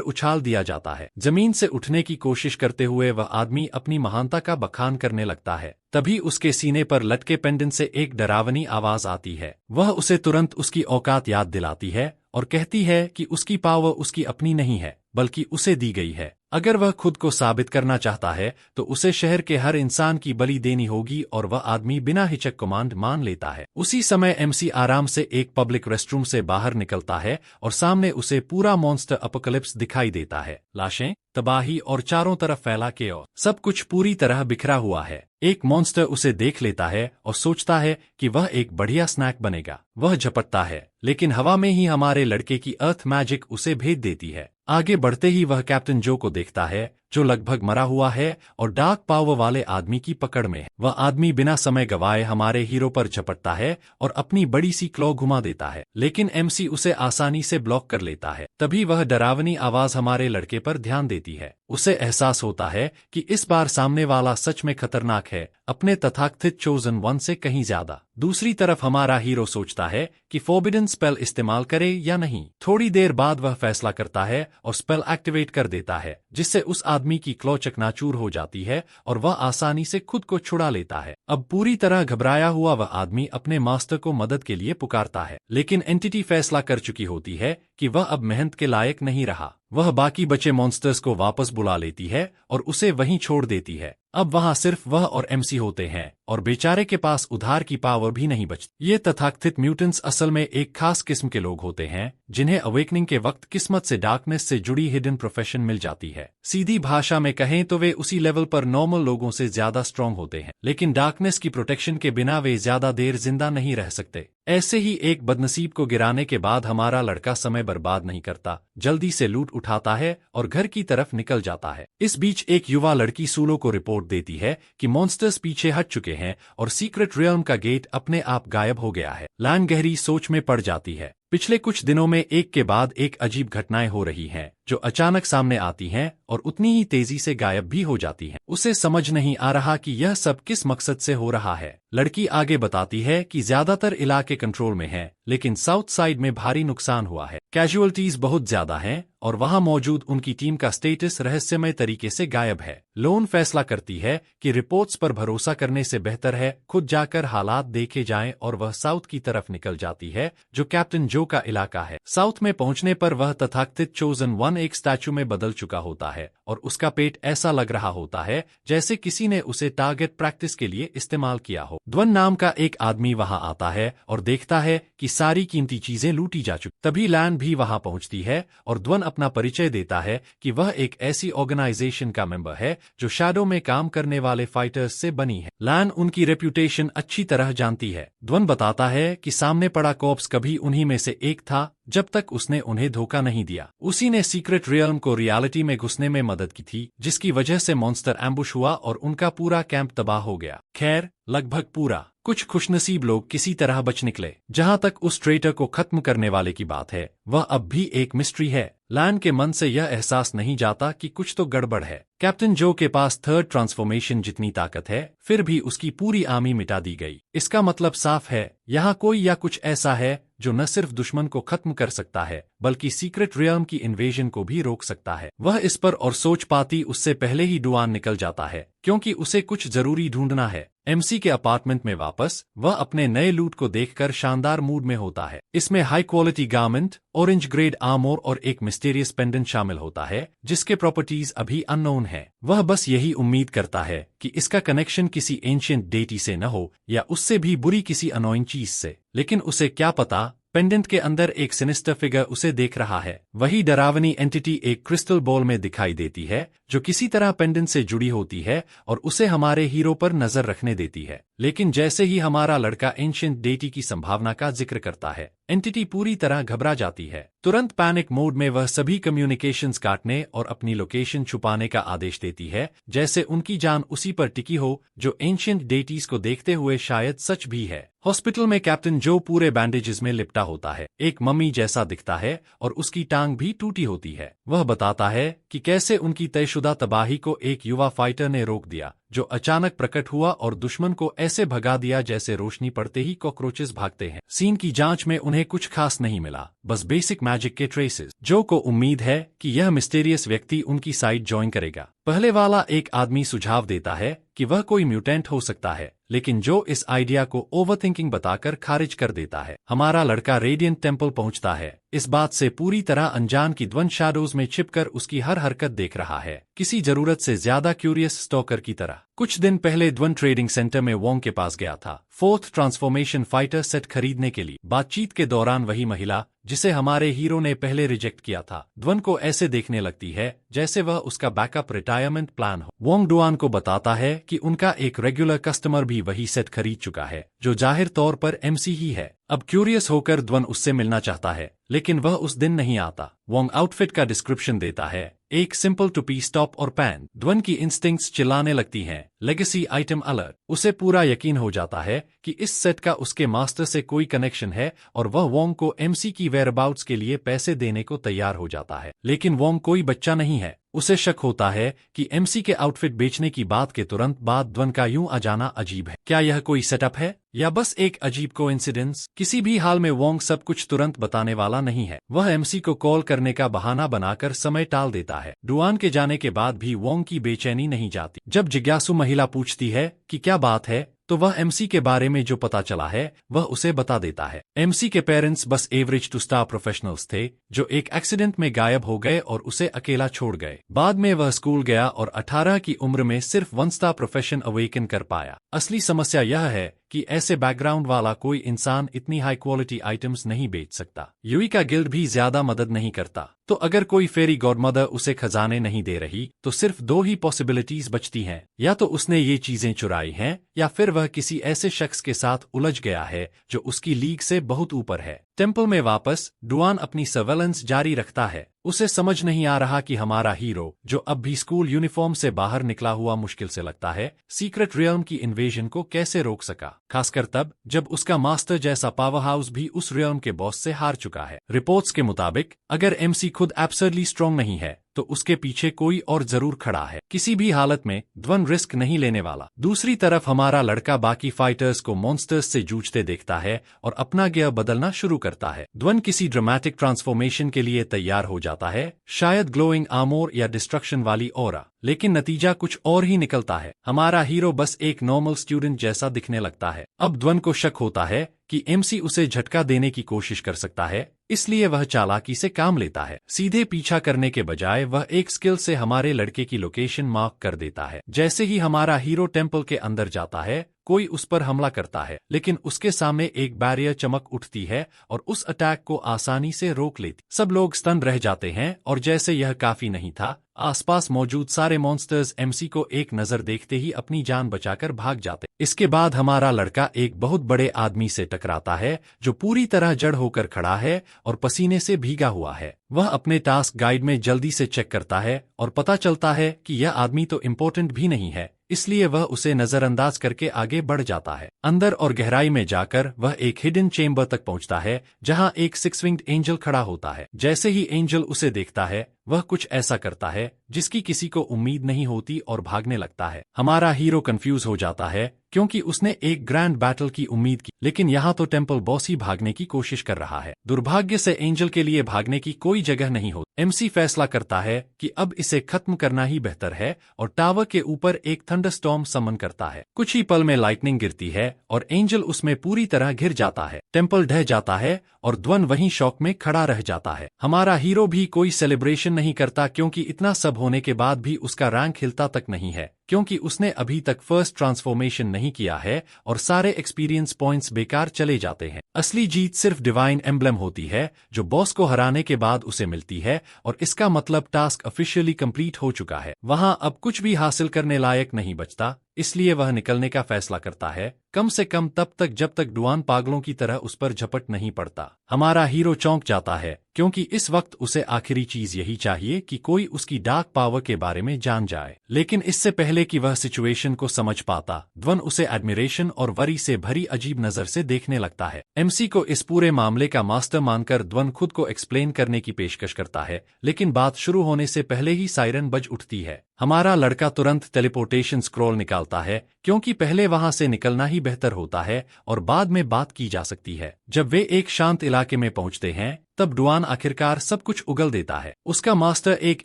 उछाल दिया जाता है। जमीन से उठने की कोशिश करते हुए वह आदमी अपनी महानता का बखान करने लगता है। तभी उसके सीने पर लटके पेंडेंट से एक डरावनी आवाज आती है। वह उसे तुरंत उसकी औकात याद दिलाती है और कहती है कि उसकी पावर उसकी अपनी नहीं है, बल्कि उसे दी गई है। अगर वह खुद को साबित करना चाहता है तो उसे शहर के हर इंसान की बलि देनी होगी और वह आदमी बिना हिचक कमांड मान लेता है। उसी समय एमसी आराम से एक पब्लिक रेस्टरूम से बाहर निकलता है और सामने उसे पूरा मॉन्स्टर अपोकलिप्स दिखाई देता है। लाशें, तबाही और चारों तरफ फैला केओस, सब कुछ पूरी तरह बिखरा हुआ है। एक मॉन्स्टर उसे देख लेता है और सोचता है कि वह एक बढ़िया स्नैक बनेगा। वह झपटता है, लेकिन हवा में ही हमारे लड़के की अर्थ मैजिक उसे भेज देती है। आगे बढ़ते ही वह कैप्टन जो को देखता है जो लगभग मरा हुआ है और डार्क पावर वाले आदमी की पकड़ में है। वह आदमी बिना समय गवाए हमारे हीरो पर झपटता है और अपनी बड़ी सी क्लॉ घुमा देता है, लेकिन एमसी उसे आसानी से ब्लॉक कर लेता है। तभी वह डरावनी आवाज हमारे लड़के पर ध्यान देती है। उसे एहसास होता है कि इस बार सामने वाला सच में खतरनाक है, अपने तथाकथित चोजन वन से कहीं ज्यादा। दूसरी तरफ हमारा हीरो सोचता है कि फोर्बिडन स्पेल इस्तेमाल करे या नहीं। थोड़ी देर बाद वह फैसला करता है और स्पेल एक्टिवेट कर देता है, जिससे उस आदमी की क्लॉ चकनाचूर हो जाती है और वह आसानी से खुद को छुड़ा लेता है। अब पूरी तरह घबराया हुआ वह आदमी अपने मास्टर को मदद के लिए पुकारता है, लेकिन एंटिटी फैसला कर चुकी होती है कि वह अब मेहनत के लायक नहीं रहा। वह बाकी बचे मॉन्स्टर्स को वापस बुला लेती है और उसे वहीं छोड़ देती है। अब वहां सिर्फ वह और एमसी होते हैं और बेचारे के पास उधार की पावर भी नहीं बचती। ये तथाकथित म्यूटेंट्स असल में एक खास किस्म के लोग होते हैं जिन्हें अवेकनिंग के वक्त किस्मत से डार्कनेस से जुड़ी हिडन प्रोफेशन मिल जाती है। सीधी भाषा में कहें तो वे उसी लेवल पर नॉर्मल लोगों से ज्यादा स्ट्रांग होते हैं, लेकिन डार्कनेस की प्रोटेक्शन के बिना वे ज्यादा देर जिंदा नहीं रह सकते। ऐसे ही एक बदनसीब को गिराने के बाद हमारा लड़का समय बर्बाद नहीं करता, जल्दी से लूट उठाता है और घर की तरफ निकल जाता है। इस बीच एक युवा लड़की सूलो को रिपोर्ट देती है कि मॉन्स्टर्स पीछे हट चुके हैं और सीक्रेट रियल्म का गेट अपने आप गायब हो गया है। लैन गहरी सोच में पड़ जाती है। पिछले कुछ दिनों में एक के बाद एक अजीब घटनाएं हो रही हैं, जो अचानक सामने आती हैं और उतनी ही तेजी से गायब भी हो जाती हैं। उसे समझ नहीं आ रहा कि यह सब किस मकसद से हो रहा है। लड़की आगे बताती है कि ज्यादातर इलाके कंट्रोल में हैं, लेकिन साउथ साइड में भारी नुकसान हुआ है। कैजुअलिटीज बहुत ज्यादा हैं और वहां मौजूद उनकी टीम का स्टेटस रहस्यमय तरीके से गायब है। लोन फैसला करती है कि रिपोर्ट्स पर भरोसा करने से बेहतर है खुद जाकर हालात देखे जाएं और वह साउथ की तरफ निकल जाती है, जो कैप्टन जो का इलाका है। साउथ में पहुंचने पर वह तथाकथित चोजन वन एक स्टैचू में बदल चुका होता है और उसका पेट ऐसा लग रहा होता है जैसे किसी ने उसे टारगेट प्रैक्टिस के लिए इस्तेमाल किया हो। ध्वन नाम का एक आदमी वहां आता है और देखता है कि सारी कीमती चीजें लूटी जा चुकी। तभी लैन भी वहां पहुंचती है और ध्वन अपना परिचय देता है कि वह एक ऐसी ऑर्गेनाइजेशन का मेंबर है जो शैडो में काम करने वाले फाइटर्स से बनी है। लैन उनकी रेप्यूटेशन अच्छी तरह जानती है। ध्वन बताता है कि सामने पड़ा कॉर्प्स कभी उन्हीं में से एक था, जब तक उसने उन्हें धोखा नहीं दिया। उसी ने सीक्रेट रियल्म को रियलिटी में घुसने में मदद की थी, जिसकी वजह से मॉन्स्टर एम्बुश हुआ और उनका पूरा कैंप तबाह हो गया। खैर, लगभग पूरा। कुछ खुशनसीब लोग किसी तरह बच निकले। जहां तक उस ट्रेटर को खत्म करने वाले की बात है, वह अब भी एक मिस्ट्री है। लैन के मन से यह एहसास नहीं जाता कि कुछ तो गड़बड़ है। कैप्टन जो के पास थर्ड ट्रांसफॉर्मेशन जितनी ताकत है, फिर भी उसकी पूरी आर्मी मिटा दी गई। इसका मतलब साफ है, यहाँ कोई या कुछ ऐसा है जो न सिर्फ दुश्मन को खत्म कर सकता है, बल्कि सीक्रेट रियल्म की इन्वेजन को भी रोक सकता है। वह इस पर और सोच पाती उससे पहले ही डुआन निकल जाता है, क्योंकि उसे कुछ जरूरी ढूंढना है। एमसी के अपार्टमेंट में वापस, वह अपने नए लूट को देखकर शानदार मूड में होता है। इसमें high quality garment, orange grade armour और एक मिस्टीरियस पेंडेंट शामिल होता है जिसके प्रॉपर्टीज अभी अननोन है। वह बस यही उम्मीद करता है कि इसका कनेक्शन किसी एंशिएंट डेटी से न हो या उससे भी बुरी किसी अनोइंग चीज से, लेकिन उसे क्या पता, पेंडेंट के अंदर एक सिनिस्टर फिगर उसे देख रहा है। वही डरावनी एंटिटी एक क्रिस्टल बॉल में दिखाई देती है जो किसी तरह पेंडेंट से जुड़ी होती है और उसे हमारे हीरो पर नजर रखने देती है। लेकिन जैसे ही हमारा लड़का एंशिएंट डेटी की संभावना का जिक्र करता है, एंटिटी पूरी तरह घबरा जाती है। तुरंत पैनिक मोड में वह सभी कम्युनिकेशंस काटने और अपनी लोकेशन छुपाने का आदेश देती है, जैसे उनकी जान उसी पर टिकी हो जो एंशिएंट डेटीज को देखते हुए शायद सच भी है। हॉस्पिटल में कैप्टन जो पूरे बैंडेजेस में लिपटा होता है, एक मम्मी जैसा दिखता है और उसकी टांग भी टूटी होती है। वह बताता है कि कैसे उनकी तयशुदा तबाही को एक युवा फाइटर ने रोक दिया जो अचानक प्रकट हुआ और दुश्मन को ऐसे भगा दिया जैसे रोशनी पड़ते ही कॉकरोचेस भागते हैं। सीन की जांच में उन्हें कुछ खास नहीं मिला, बस बेसिक मैजिक के ट्रेसेस। जो को उम्मीद है कि यह मिस्टीरियस व्यक्ति उनकी साइड ज्वाइन करेगा। पहले वाला एक आदमी सुझाव देता है कि वह कोई म्यूटेंट हो सकता है, लेकिन जो इस आइडिया को ओवरथिंकिंग बताकर खारिज कर देता है। हमारा लड़का रेडिएंट टेम्पल पहुंचता है, इस बात से पूरी तरह अनजान की ध्वन शैडोज में छिपकर उसकी हर हरकत देख रहा है, किसी जरूरत से ज्यादा क्यूरियस स्टॉकर की तरह। कुछ दिन पहले ध्वन ट्रेडिंग सेंटर में वोंग के पास गया था, फोर्थ ट्रांसफॉर्मेशन फाइटर सेट खरीदने के लिए। बातचीत के दौरान वही महिला जिसे हमारे हीरो ने पहले रिजेक्ट किया था, ध्वन को ऐसे देखने लगती है जैसे वह उसका बैकअप रिटायरमेंट प्लान हो। वोंग डुआन को बताता है कि उनका एक रेगुलर कस्टमर भी वही सेट खरीद चुका है, जो जाहिर तौर पर एमसी ही है। अब क्यूरियस होकर ध्वन उससे मिलना चाहता है, लेकिन वह उस दिन नहीं आता। वोंग आउटफिट का डिस्क्रिप्शन देता है, एक सिंपल टू पीस टॉप और पैंट। ध्वन की इंस्टिंक्ट्स चिल्लाने लगती हैं, लेगेसी आइटम अलर्ट। उसे पूरा यकीन हो जाता है कि इस सेट का उसके मास्टर से कोई कनेक्शन है और वह वोंग को एमसी की वेयरअबाउट्स के लिए पैसे देने को तैयार हो जाता है। लेकिन वोंग कोई बच्चा नहीं है। उसे शक होता है कि एमसी के आउटफिट बेचने की बात के तुरंत बाद ध्वन का यूं आ जाना अजीब है। क्या यह कोई सेटअप है या बस एक अजीब कोइंसिडेंस? किसी भी हाल में वोंग सब कुछ तुरंत बताने वाला नहीं है। वह एमसी को कॉल करने का बहाना बनाकर समय टाल देता है। डुआन के जाने के बाद भी वोंग की बेचैनी नहीं जाती। जब जिज्ञासु महिला पूछती है कि क्या बात है, तो वह एमसी के बारे में जो पता चला है वह उसे बता देता है। एमसी के पेरेंट्स बस एवरेज टू स्टार प्रोफेशनल्स थे जो एक एक्सीडेंट में गायब हो गए और उसे अकेला छोड़ गए। बाद में वह स्कूल गया और 18 की उम्र में सिर्फ 1 स्टार प्रोफेशन अवेकन कर पाया। असली समस्या यह है कि ऐसे बैकग्राउंड वाला कोई इंसान इतनी हाई क्वालिटी आइटम्स नहीं बेच सकता। यूई का गिल्ड भी ज्यादा मदद नहीं करता। तो अगर कोई फेरी गॉडमदर उसे खजाने नहीं दे रही तो सिर्फ 2 ही पॉसिबिलिटीज बचती हैं, या तो उसने ये चीजें चुराई हैं या फिर वह किसी ऐसे शख्स के साथ उलझ गया है जो उसकी लीग से बहुत ऊपर है। टेम्पल में वापस डुआन अपनी सर्वेलेंस जारी रखता है। उसे समझ नहीं आ रहा कि हमारा हीरो, जो अब भी स्कूल यूनिफॉर्म से बाहर निकला हुआ मुश्किल से लगता है, सीक्रेट रियल्म की इन्वेजन को कैसे रोक सका, खासकर तब जब उसका मास्टर जैसा पावर हाउस भी उस रियल्म के बॉस से हार चुका है। रिपोर्ट्स के मुताबिक अगर एमसी खुद एब्सर्डली स्ट्रांग नहीं है तो उसके पीछे कोई और जरूर खड़ा है। किसी भी हालत में ध्वन रिस्क नहीं लेने वाला। दूसरी तरफ हमारा लड़का बाकी फाइटर्स को मॉन्स्टर्स से जूझते देखता है और अपना गियर बदलना शुरू करता है। ध्वन किसी ड्रामेटिक ट्रांसफॉर्मेशन के लिए तैयार हो जाता है, शायद ग्लोइंग आर्मोर या डिस्ट्रक्शन वाली ऑरा, लेकिन नतीजा कुछ और ही निकलता है। हमारा हीरो बस एक नॉर्मल स्टूडेंट जैसा दिखने लगता है। अब ध्वन को शक होता है कि एमसी उसे झटका देने की कोशिश कर सकता है, इसलिए वह चालाकी से काम लेता है। सीधे पीछा करने के बजाय वह एक स्किल से हमारे लड़के की लोकेशन मार्क कर देता है। जैसे ही हमारा हीरो टेम्पल के अंदर जाता है, कोई उस पर हमला करता है, लेकिन उसके सामने एक बैरियर चमक उठती है और उस अटैक को आसानी से रोक लेती। सब लोग स्टन रह जाते हैं और जैसे यह काफी नहीं था, आसपास मौजूद सारे मॉन्स्टर्स एमसी को एक नजर देखते ही अपनी जान बचाकर भाग जाते। इसके बाद हमारा लड़का एक बहुत बड़े आदमी से टकराता है जो पूरी तरह जड़ होकर खड़ा है और पसीने से भीगा हुआ है। वह अपने टास्क गाइड में जल्दी से चेक करता है और पता चलता है कि यह आदमी तो इम्पोर्टेंट भी नहीं है, इसलिए वह उसे नजरअंदाज करके आगे बढ़ जाता है। अंदर और गहराई में जाकर वह एक हिडन चेम्बर तक पहुंचता है जहां एक 6 विंग्ड एंजल खड़ा होता है। जैसे ही एंजल उसे देखता है, वह कुछ ऐसा करता है जिसकी किसी को उम्मीद नहीं होती और भागने लगता है। हमारा हीरो कंफ्यूज हो जाता है क्योंकि उसने एक ग्रैंड बैटल की उम्मीद की, लेकिन यहाँ तो टेम्पल बॉस ही भागने की कोशिश कर रहा है। दुर्भाग्य से एंजल के लिए भागने की कोई जगह नहीं होती। एमसी फैसला करता है कि अब इसे खत्म करना ही बेहतर है और टावर के ऊपर एक थंडरस्टॉर्म समन करता है। कुछ ही पल में लाइटनिंग गिरती है और एंजल उसमें पूरी तरह घिर जाता है। टेम्पल ढह जाता है और ध्वन वहीं शॉक में खड़ा रह जाता है। हमारा हीरो भी कोई सेलिब्रेशन नहीं करता क्योंकि इतना सब होने के बाद भी उसका रैंक हिलता तक नहीं है, क्योंकि उसने अभी तक फर्स्ट ट्रांसफॉर्मेशन नहीं किया है और सारे एक्सपीरियंस पॉइंट्स बेकार चले जाते हैं। असली जीत सिर्फ डिवाइन एम्ब्लम होती है जो बॉस को हराने के बाद उसे मिलती है और इसका मतलब टास्क ऑफिशियली कंप्लीट हो चुका है। वहां अब कुछ भी हासिल करने लायक नहीं बचता, इसलिए वह निकलने का फैसला करता है, कम से कम तब तक जब तक डुआन पागलों की तरह उस पर झपट नहीं पड़ता। हमारा हीरो चौंक जाता है क्योंकि इस वक्त उसे आखिरी चीज यही चाहिए कि कोई उसकी डार्क पावर के बारे में जान जाए। लेकिन इससे पहले कि वह सिचुएशन को समझ पाता, ध्वन उसे एडमिरेशन और वरी से भरी अजीब नजर से देखने लगता है। एमसी को इस पूरे मामले का मास्टर मानकर ध्वन खुद को एक्सप्लेन करने की पेशकश करता है, लेकिन बात शुरू होने से पहले ही सायरन बज उठती है। हमारा लड़का तुरंत टेलीपोर्टेशन स्क्रॉल निकालता है क्योंकि पहले वहां से निकलना ही बेहतर होता है और बाद में बात की जा सकती है। जब वे एक शांत इलाके में पहुंचते हैं तब डुआन आखिरकार सब कुछ उगल देता है। उसका मास्टर एक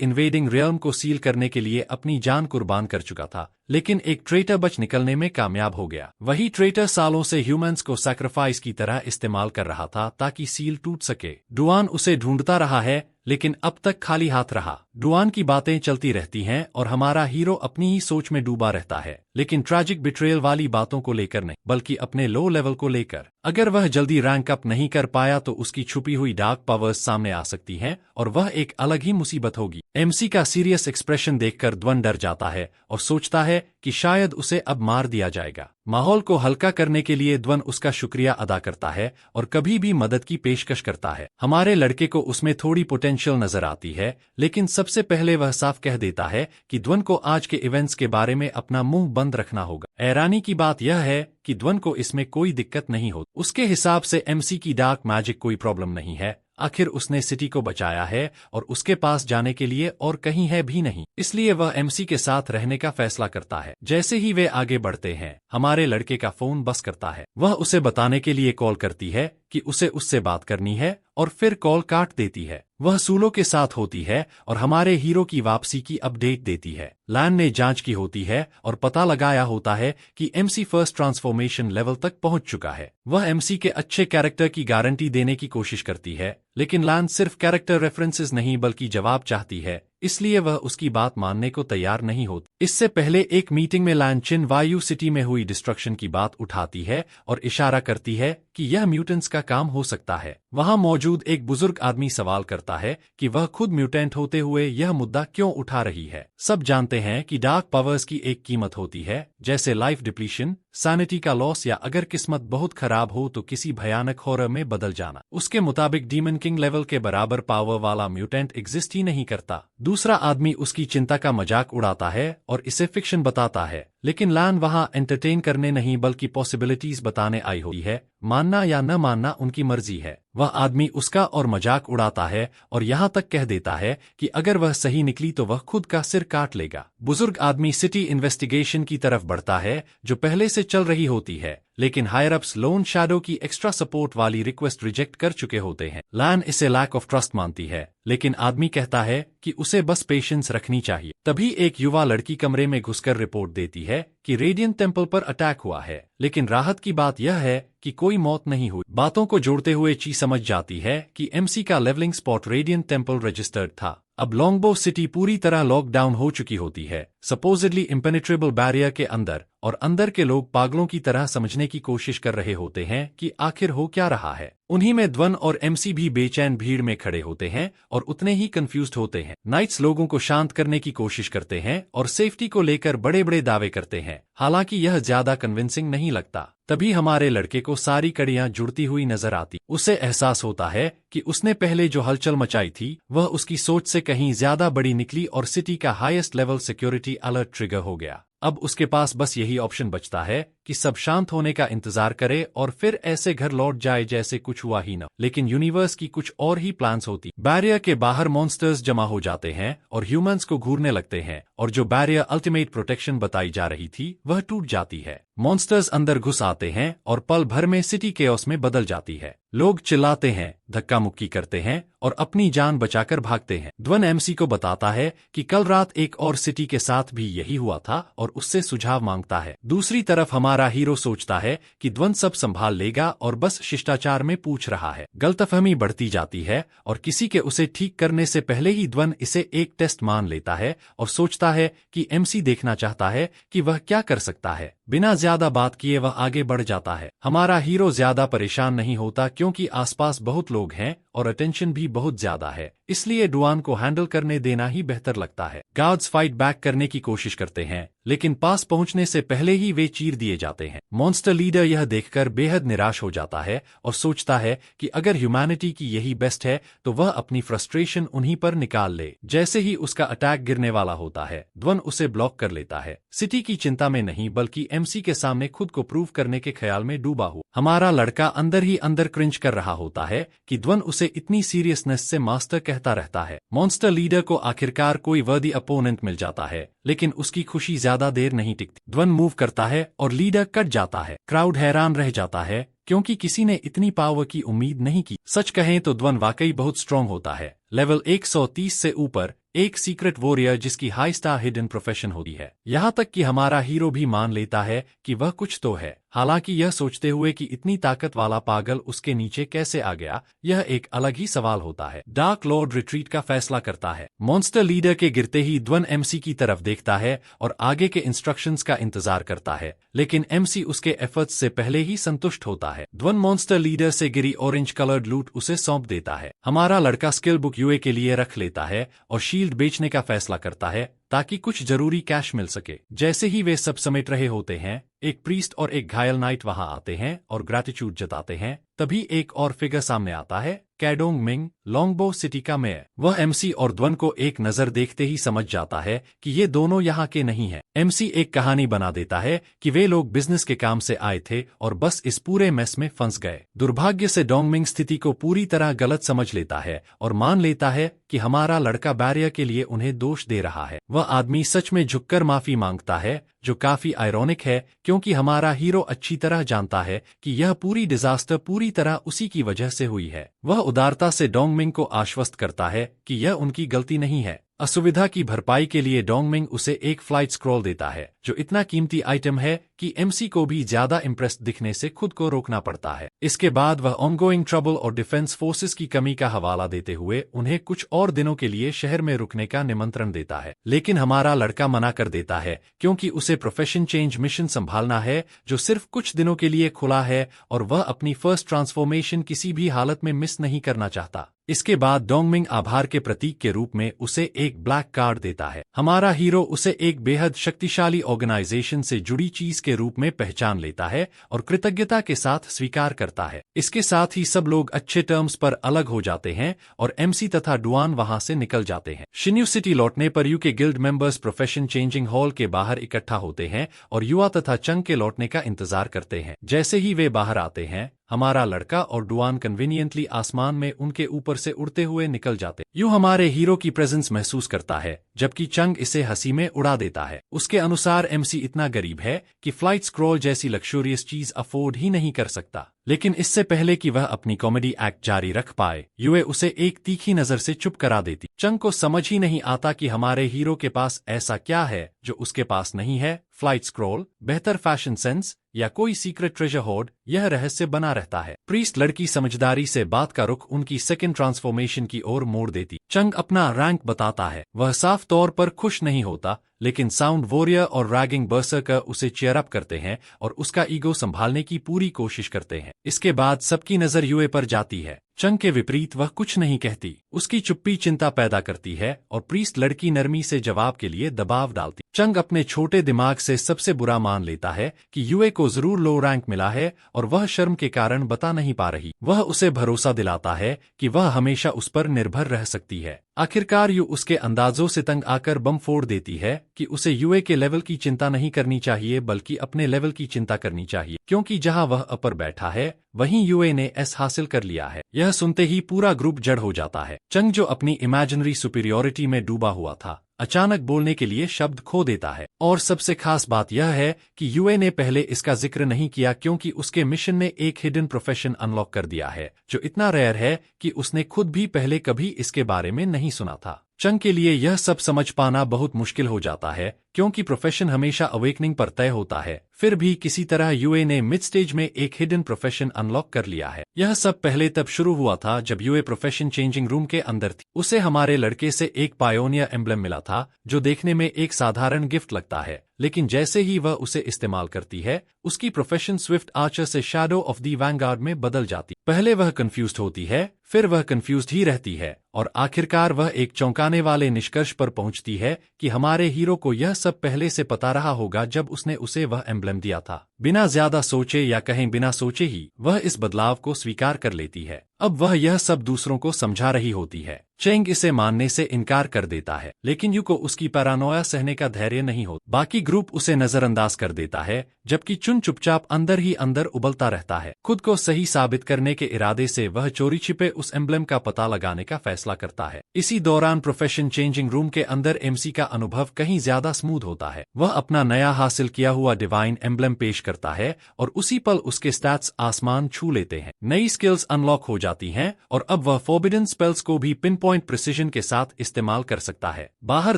इन्वेडिंग रियल्म को सील करने के लिए अपनी जान कुर्बान कर चुका था, लेकिन एक ट्रेटर बच निकलने में कामयाब हो गया। वही ट्रेटर सालों से ह्यूमंस को सैक्रिफाइस की तरह इस्तेमाल कर रहा था ताकि सील टूट सके। डुआन उसे ढूंढता रहा है लेकिन अब तक खाली हाथ रहा। डुआन की बातें चलती रहती हैं और हमारा हीरो अपनी ही सोच में डूबा रहता है, लेकिन ट्रैजिक बिट्रेयल वाली बातों को लेकर नहीं, बल्कि अपने लो लेवल को लेकर। अगर वह जल्दी रैंक अप नहीं कर पाया तो उसकी छुपी हुई डार्क पावर्स सामने आ सकती हैं और वह एक अलग ही मुसीबत होगी। एमसी का सीरियस एक्सप्रेशन देखकर ध्वन डर जाता है और सोचता है कि शायद उसे अब मार दिया जाएगा। माहौल को हल्का करने के लिए ध्वन उसका शुक्रिया अदा करता है और कभी भी मदद की पेशकश करता है। हमारे लड़के को उसमें थोड़ी पोटेंशियल नजर आती है, लेकिन सबसे पहले वह साफ कह देता है कि ध्वन को आज के इवेंट्स के बारे में अपना मुंह बंद रखना होगा। हैरानी की बात यह है कि ध्वन को इसमें कोई दिक्कत नहीं होती। उसके हिसाब से एमसी की डार्क मैजिक कोई प्रॉब्लम नहीं है। आखिर उसने सिटी को बचाया है और उसके पास जाने के लिए और कहीं है भी नहीं, इसलिए वह एमसी के साथ रहने का फैसला करता है। जैसे ही वे आगे बढ़ते हैं, हमारे लड़के का फोन बस करता है। वह उसे बताने के लिए कॉल करती है कि उसे उससे बात करनी है और फिर कॉल काट देती है। वह सूलो के साथ होती है और हमारे हीरो की वापसी की अपडेट देती है। लैन ने जांच की होती है और पता लगाया होता है कि एमसी फर्स्ट ट्रांसफॉर्मेशन लेवल तक पहुंच चुका है। वह एमसी के अच्छे कैरेक्टर की गारंटी देने की कोशिश करती है, लेकिन लैन सिर्फ कैरेक्टर रेफरेंसेस नहीं बल्कि जवाब चाहती है, इसलिए वह उसकी बात मानने को तैयार नहीं होती। इससे पहले एक मीटिंग में लैन चिन वायु सिटी में हुई डिस्ट्रक्शन की बात उठाती है और इशारा करती है कि यह म्यूटेंट्स का काम हो सकता है। वहां मौजूद एक बुजुर्ग आदमी सवाल करता है कि वह खुद म्यूटेंट होते हुए यह मुद्दा क्यों उठा रही है। सब जानते हैं कि डार्क पावर्स की एक कीमत होती है, जैसे लाइफ डिप्लीशन, सैनिटी का लॉस या अगर किस्मत बहुत खराब हो तो किसी भयानक हॉरर में बदल जाना। उसके मुताबिक डीमन किंग लेवल के बराबर पावर वाला म्यूटेंट एग्जिस्ट ही नहीं करता। दूसरा आदमी उसकी चिंता का मजाक उड़ाता है और इसे फिक्शन बताता है, लेकिन लैन वहां एंटरटेन करने नहीं बल्कि पॉसिबिलिटीज बताने आई हुई है। मानना या न मानना उनकी मर्जी है। वह आदमी उसका और मजाक उड़ाता है और यहाँ तक कह देता है कि अगर वह सही निकली तो वह खुद का सिर काट लेगा। बुजुर्ग आदमी सिटी इन्वेस्टिगेशन की तरफ बढ़ता है जो पहले से चल रही होती है, लेकिन हायर अप्स लोन शैडो की एक्स्ट्रा सपोर्ट वाली रिक्वेस्ट रिजेक्ट कर चुके होते हैं। लैन इसे लैक ऑफ ट्रस्ट मानती है, लेकिन आदमी कहता है कि उसे बस पेशेंस रखनी चाहिए। तभी एक युवा लड़की कमरे में घुसकर रिपोर्ट देती है कि रेडियंट टेम्पल पर अटैक हुआ है, लेकिन राहत की बात यह है कि कोई मौत नहीं हुई। बातों को जोड़ते हुए ची समझ जाती है कि एमसी का levelling spot radiant temple registered था। अब लॉन्गबो सिटी पूरी तरह लॉकडाउन हो चुकी होती है, सपोजिडली इम्पेनिट्रेबल बैरियर के अंदर, और अंदर के लोग पागलों की तरह समझने की कोशिश कर रहे होते हैं कि आखिर हो क्या रहा है। उन्हीं में ध्वन और एमसी भी बेचैन भीड़ में खड़े होते हैं और उतने ही कंफ्यूज्ड होते हैं। नाइट्स लोगों को शांत करने की कोशिश करते हैं और सेफ्टी को लेकर बड़े बड़े दावे करते हैं, हालांकि यह ज्यादा कन्विंसिंग नहीं लगता। तभी हमारे लड़के को सारी कड़ियां जुड़ती हुई नजर आती। उसे एहसास होता है कि उसने पहले जो हलचल मचाई थी वह उसकी सोच से कहीं ज्यादा बड़ी निकली और सिटी का highest level security alert trigger हो गया। अब उसके पास बस यही ऑप्शन बचता है कि सब शांत होने का इंतजार करे और फिर ऐसे घर लौट जाए जैसे कुछ हुआ ही न। लेकिन यूनिवर्स की कुछ और ही प्लान्स होती। बैरियर के बाहर मॉन्स्टर्स जमा हो जाते हैं और ह्यूमंस को घूरने लगते हैं, और जो बैरियर अल्टीमेट प्रोटेक्शन बताई जा रही थी वह टूट जाती है। मॉन्स्टर्स अंदर घुस आते हैं और पल भर में सिटी केओस में बदल जाती है। लोग चिल्लाते हैं, धक्का मुक्की करते हैं और अपनी जान बचाकर भागते हैं। ध्वन एमसी को बताता है कि कल रात एक और सिटी के साथ भी यही हुआ था और उससे सुझाव मांगता है। दूसरी तरफ हमारा हीरो सोचता है कि ध्वन सब संभाल लेगा और बस शिष्टाचार में पूछ रहा है। गलतफहमी बढ़ती जाती है और किसी के उसे ठीक करने से पहले ही ध्वन इसे एक टेस्ट मान लेता है और सोचता है कि एमसी देखना चाहता है कि वह क्या कर सकता है। बिना ज्यादा बात किए वह आगे बढ़ जाता है। हमारा हीरो ज्यादा परेशान नहीं होता क्योंकि आसपास बहुत लोग हैं और अटेंशन भी बहुत ज्यादा है, इसलिए डुआन को हैंडल करने देना ही बेहतर लगता है। गार्ड्स फाइट बैक करने की कोशिश करते हैं, लेकिन पास पहुंचने से पहले ही वे चीर दिए जाते हैं। मॉन्स्टर लीडर यह देखकर बेहद निराश हो जाता है और सोचता है कि अगर ह्यूमैनिटी की यही बेस्ट है तो वह अपनी फ्रस्ट्रेशन उन्हीं पर निकाल ले। जैसे ही उसका अटैक गिरने वाला होता है, ध्वन उसे ब्लॉक कर लेता है। सिटी की चिंता में नहीं बल्कि एमसी के सामने खुद को प्रूव करने के ख्याल में डूबा हुआ हमारा लड़का अंदर ही अंदर क्रिंज कर रहा होता है कि ध्वन उसे इतनी सीरियसनेस से मास्टर कहता रहता है। मॉन्स्टर लीडर को आखिरकार कोई वर्दी अपोनेंट मिल जाता है, लेकिन उसकी खुशी ज्यादा देर नहीं टिकती। ध्वन मूव करता है और लीडर कट जाता है। क्राउड हैरान रह जाता है क्योंकि किसी ने इतनी पावर की उम्मीद नहीं की। सच कहें तो ध्वन वाकई बहुत स्ट्रांग होता है। लेवल 130 से ऊपर एक सीक्रेट वॉरियर जिसकी हाई स्टार हिडन प्रोफेशन होती है। यहाँ तक कि हमारा हीरो भी मान लेता है कि वह कुछ तो है, हालांकि यह सोचते हुए कि इतनी ताकत वाला पागल उसके नीचे कैसे आ गया, यह एक अलग ही सवाल होता है। डार्क लॉर्ड रिट्रीट का फैसला करता है। मॉन्स्टर लीडर के गिरते ही ध्वन एमसी की तरफ देखता है और आगे के इंस्ट्रक्शंस का इंतजार करता है, लेकिन एमसी उसके एफर्ट्स से पहले ही संतुष्ट होता है। ध्वन मॉन्स्टर लीडर से गिरी ऑरेंज कलर्ड लूट उसे सौंप देता है। हमारा लड़का स्किल बुक यूए के लिए रख लेता है और शील्ड बेचने का फैसला करता है ताकि कुछ जरूरी कैश मिल सके। जैसे ही वे सब समेट रहे होते हैं, एक प्रीस्ट और एक घायल नाइट वहां आते हैं और ग्रैटिट्यूड जताते हैं। तभी एक और फिगर सामने आता है, कैडोंग मिंग, लॉन्गबो सिटी का मेयर। वह एमसी और ध्वन को एक नजर देखते ही समझ जाता है कि ये दोनों यहाँ के नहीं हैं। एमसी एक कहानी बना देता है कि वे लोग बिजनेस के काम से आए थे और बस इस पूरे मेस में फंस गए। दुर्भाग्य से डोंगमिंग स्थिति को पूरी तरह गलत समझ लेता है और मान लेता है कि हमारा लड़का बैरियर के लिए उन्हें दोष दे रहा है। वह आदमी सच में झुककर माफी मांगता है, जो काफी आयरॉनिक है क्योंकि हमारा हीरो अच्छी तरह जानता है कि यह पूरी डिजास्टर पूरी तरह उसी की वजह से हुई है। वह उदारता से डोंगमिंग को आश्वस्त करता है कि यह उनकी गलती नहीं है। असुविधा की भरपाई के लिए डोंगमिंग उसे एक फ्लाइट स्क्रॉल देता है, जो इतना कीमती आइटम है कि एमसी को भी ज्यादा इम्प्रेस्ड दिखने से खुद को रोकना पड़ता है। इसके बाद वह ऑनगोइंग ट्रबल और डिफेंस फोर्सेस की कमी का हवाला देते हुए उन्हें कुछ और दिनों के लिए शहर में रुकने का निमंत्रण देता है, लेकिन हमारा लड़का मना कर देता है क्योंकि उसे प्रोफेशन चेंज मिशन संभालना है जो सिर्फ कुछ दिनों के लिए खुला है और वह अपनी फर्स्ट ट्रांसफॉर्मेशन किसी भी हालत में मिस नहीं करना चाहता। इसके बाद डोंगमिंग आभार के प्रतीक के रूप में उसे एक ब्लैक कार्ड देता है। हमारा हीरो उसे एक बेहद शक्तिशाली ऑर्गेनाइजेशन से जुड़ी चीज के रूप में पहचान लेता है और कृतज्ञता के साथ स्वीकार करता है। इसके साथ ही सब लोग अच्छे टर्म्स पर अलग हो जाते हैं और एमसी तथा डुआन वहां से निकल जाते हैं। शिन्यू सिटी लौटने पर यू के guild members profession changing hall के बाहर इकट्ठा होते हैं और युवा तथा चंग के लौटने का इंतजार करते हैं। जैसे ही वे बाहर आते हैं, हमारा लड़का और डुआन कन्वीनियंटली आसमान में उनके ऊपर से उड़ते हुए निकल जाते। यूं हमारे हीरो की प्रेजेंस महसूस करता है, जबकि चंग इसे हंसी में उड़ा देता है। उसके अनुसार एमसी इतना गरीब है कि फ्लाइट स्क्रॉल जैसी लक्सूरियस चीज अफोर्ड ही नहीं कर सकता। लेकिन इससे पहले कि वह अपनी कॉमेडी एक्ट जारी रख पाए, यूए उसे एक तीखी नजर से चुप करा देती। चंग को समझ ही नहीं आता कि हमारे हीरो के पास ऐसा क्या है जो उसके पास नहीं है। फ्लाइट स्क्रॉल, बेहतर फैशन सेंस या कोई सीक्रेट ट्रेजर होर्ड, यह रहस्य बना रहता है। प्रीस्ट लड़की समझदारी से बात का रुख उनकी सेकंड ट्रांसफॉर्मेशन की ओर मोड़ देती। चंग अपना रैंक बताता है। वह साफ तौर पर खुश नहीं होता, लेकिन साउंड वॉरियर और रैगिंग बर्सर्कर उसे चेयर अप करते हैं और उसका ईगो संभालने की पूरी कोशिश करते हैं। इसके बाद सबकी नजर यूए पर जाती है। चंग के विपरीत वह कुछ नहीं कहती। उसकी चुप्पी चिंता पैदा करती है और प्रीस्ट लड़की नरमी से जवाब के लिए दबाव डालती। चंग अपने छोटे दिमाग से सबसे बुरा मान लेता है कि यूए को जरूर लो रैंक मिला है और वह शर्म के कारण बता नहीं पा रही। वह उसे भरोसा दिलाता है कि वह हमेशा उस पर निर्भर रह सकती है। आखिरकार यू उसके अंदाजों से तंग आकर बम फोड़ देती है कि उसे यूए के लेवल की चिंता नहीं करनी चाहिए बल्कि अपने लेवल की चिंता करनी चाहिए, क्योंकि जहां वह अपर बैठा है वहीं यूए ने एस हासिल कर लिया है। यह सुनते ही पूरा ग्रुप जड़ हो जाता है। चंग जो अपनी इमेजिनरी सुपीरियोरिटी में डूबा हुआ था, अचानक बोलने के लिए शब्द खो देता है। और सबसे खास बात यह है कि यूए ने पहले इसका जिक्र नहीं किया क्योंकि उसके मिशन ने एक हिडन प्रोफेशन अनलॉक कर दिया है जो इतना रेयर है कि उसने खुद भी पहले कभी इसके बारे में नहीं सुना था। चंग के लिए यह सब समझ पाना बहुत मुश्किल हो जाता है क्योंकि प्रोफेशन हमेशा अवेकनिंग पर तय होता है। फिर भी किसी तरह यूए ने मिड स्टेज में एक हिडन प्रोफेशन अनलॉक कर लिया है। यह सब पहले तब शुरू हुआ था जब यूए प्रोफेशन चेंजिंग रूम के अंदर थी। उसे हमारे लड़के से एक पायोनियर एम्ब्लम मिला था जो देखने में एक साधारण गिफ्ट लगता है, लेकिन जैसे ही वह उसे इस्तेमाल करती है उसकी प्रोफेशन स्विफ्ट आर्चर से शैडो ऑफ द वैंगार्ड में बदल जाती। पहले वह कंफ्यूज्ड होती है, फिर वह कंफ्यूज्ड ही रहती है और आखिरकार वह एक चौंकाने वाले निष्कर्ष पर पहुंचती है कि हमारे हीरो को यह सब पहले से पता रहा होगा जब उसने उसे वह एम्ब्लम दिया था। बिना ज्यादा सोचे या कहीं बिना सोचे ही वह इस बदलाव को स्वीकार कर लेती है। अब वह यह सब दूसरों को समझा रही होती है। चेंग इसे मानने से इनकार कर देता है, लेकिन यू को उसकी पैरानोया सहने का धैर्य नहीं होता। बाकी ग्रुप उसे नजरअंदाज कर देता है, जबकि चुन चुपचाप अंदर ही अंदर उबलता रहता है। खुद को सही साबित करने के इरादे से वह चोरी छिपे उस एम्ब्लम का पता लगाने का फैसला करता है। इसी दौरान प्रोफेशन चेंजिंग रूम के अंदर एमसी का अनुभव कहीं ज्यादा स्मूथ होता है। वह अपना नया हासिल किया हुआ डिवाइन एम्ब्लम पेश करता है और उसी पल उसके स्टैट्स आसमान छू लेते हैं। नई स्किल्स अनलॉक हो जाती हैं और अब वह फॉरबिडन स्पेल्स को भी पिन पॉइंट प्रिसिजन के साथ इस्तेमाल कर सकता है। बाहर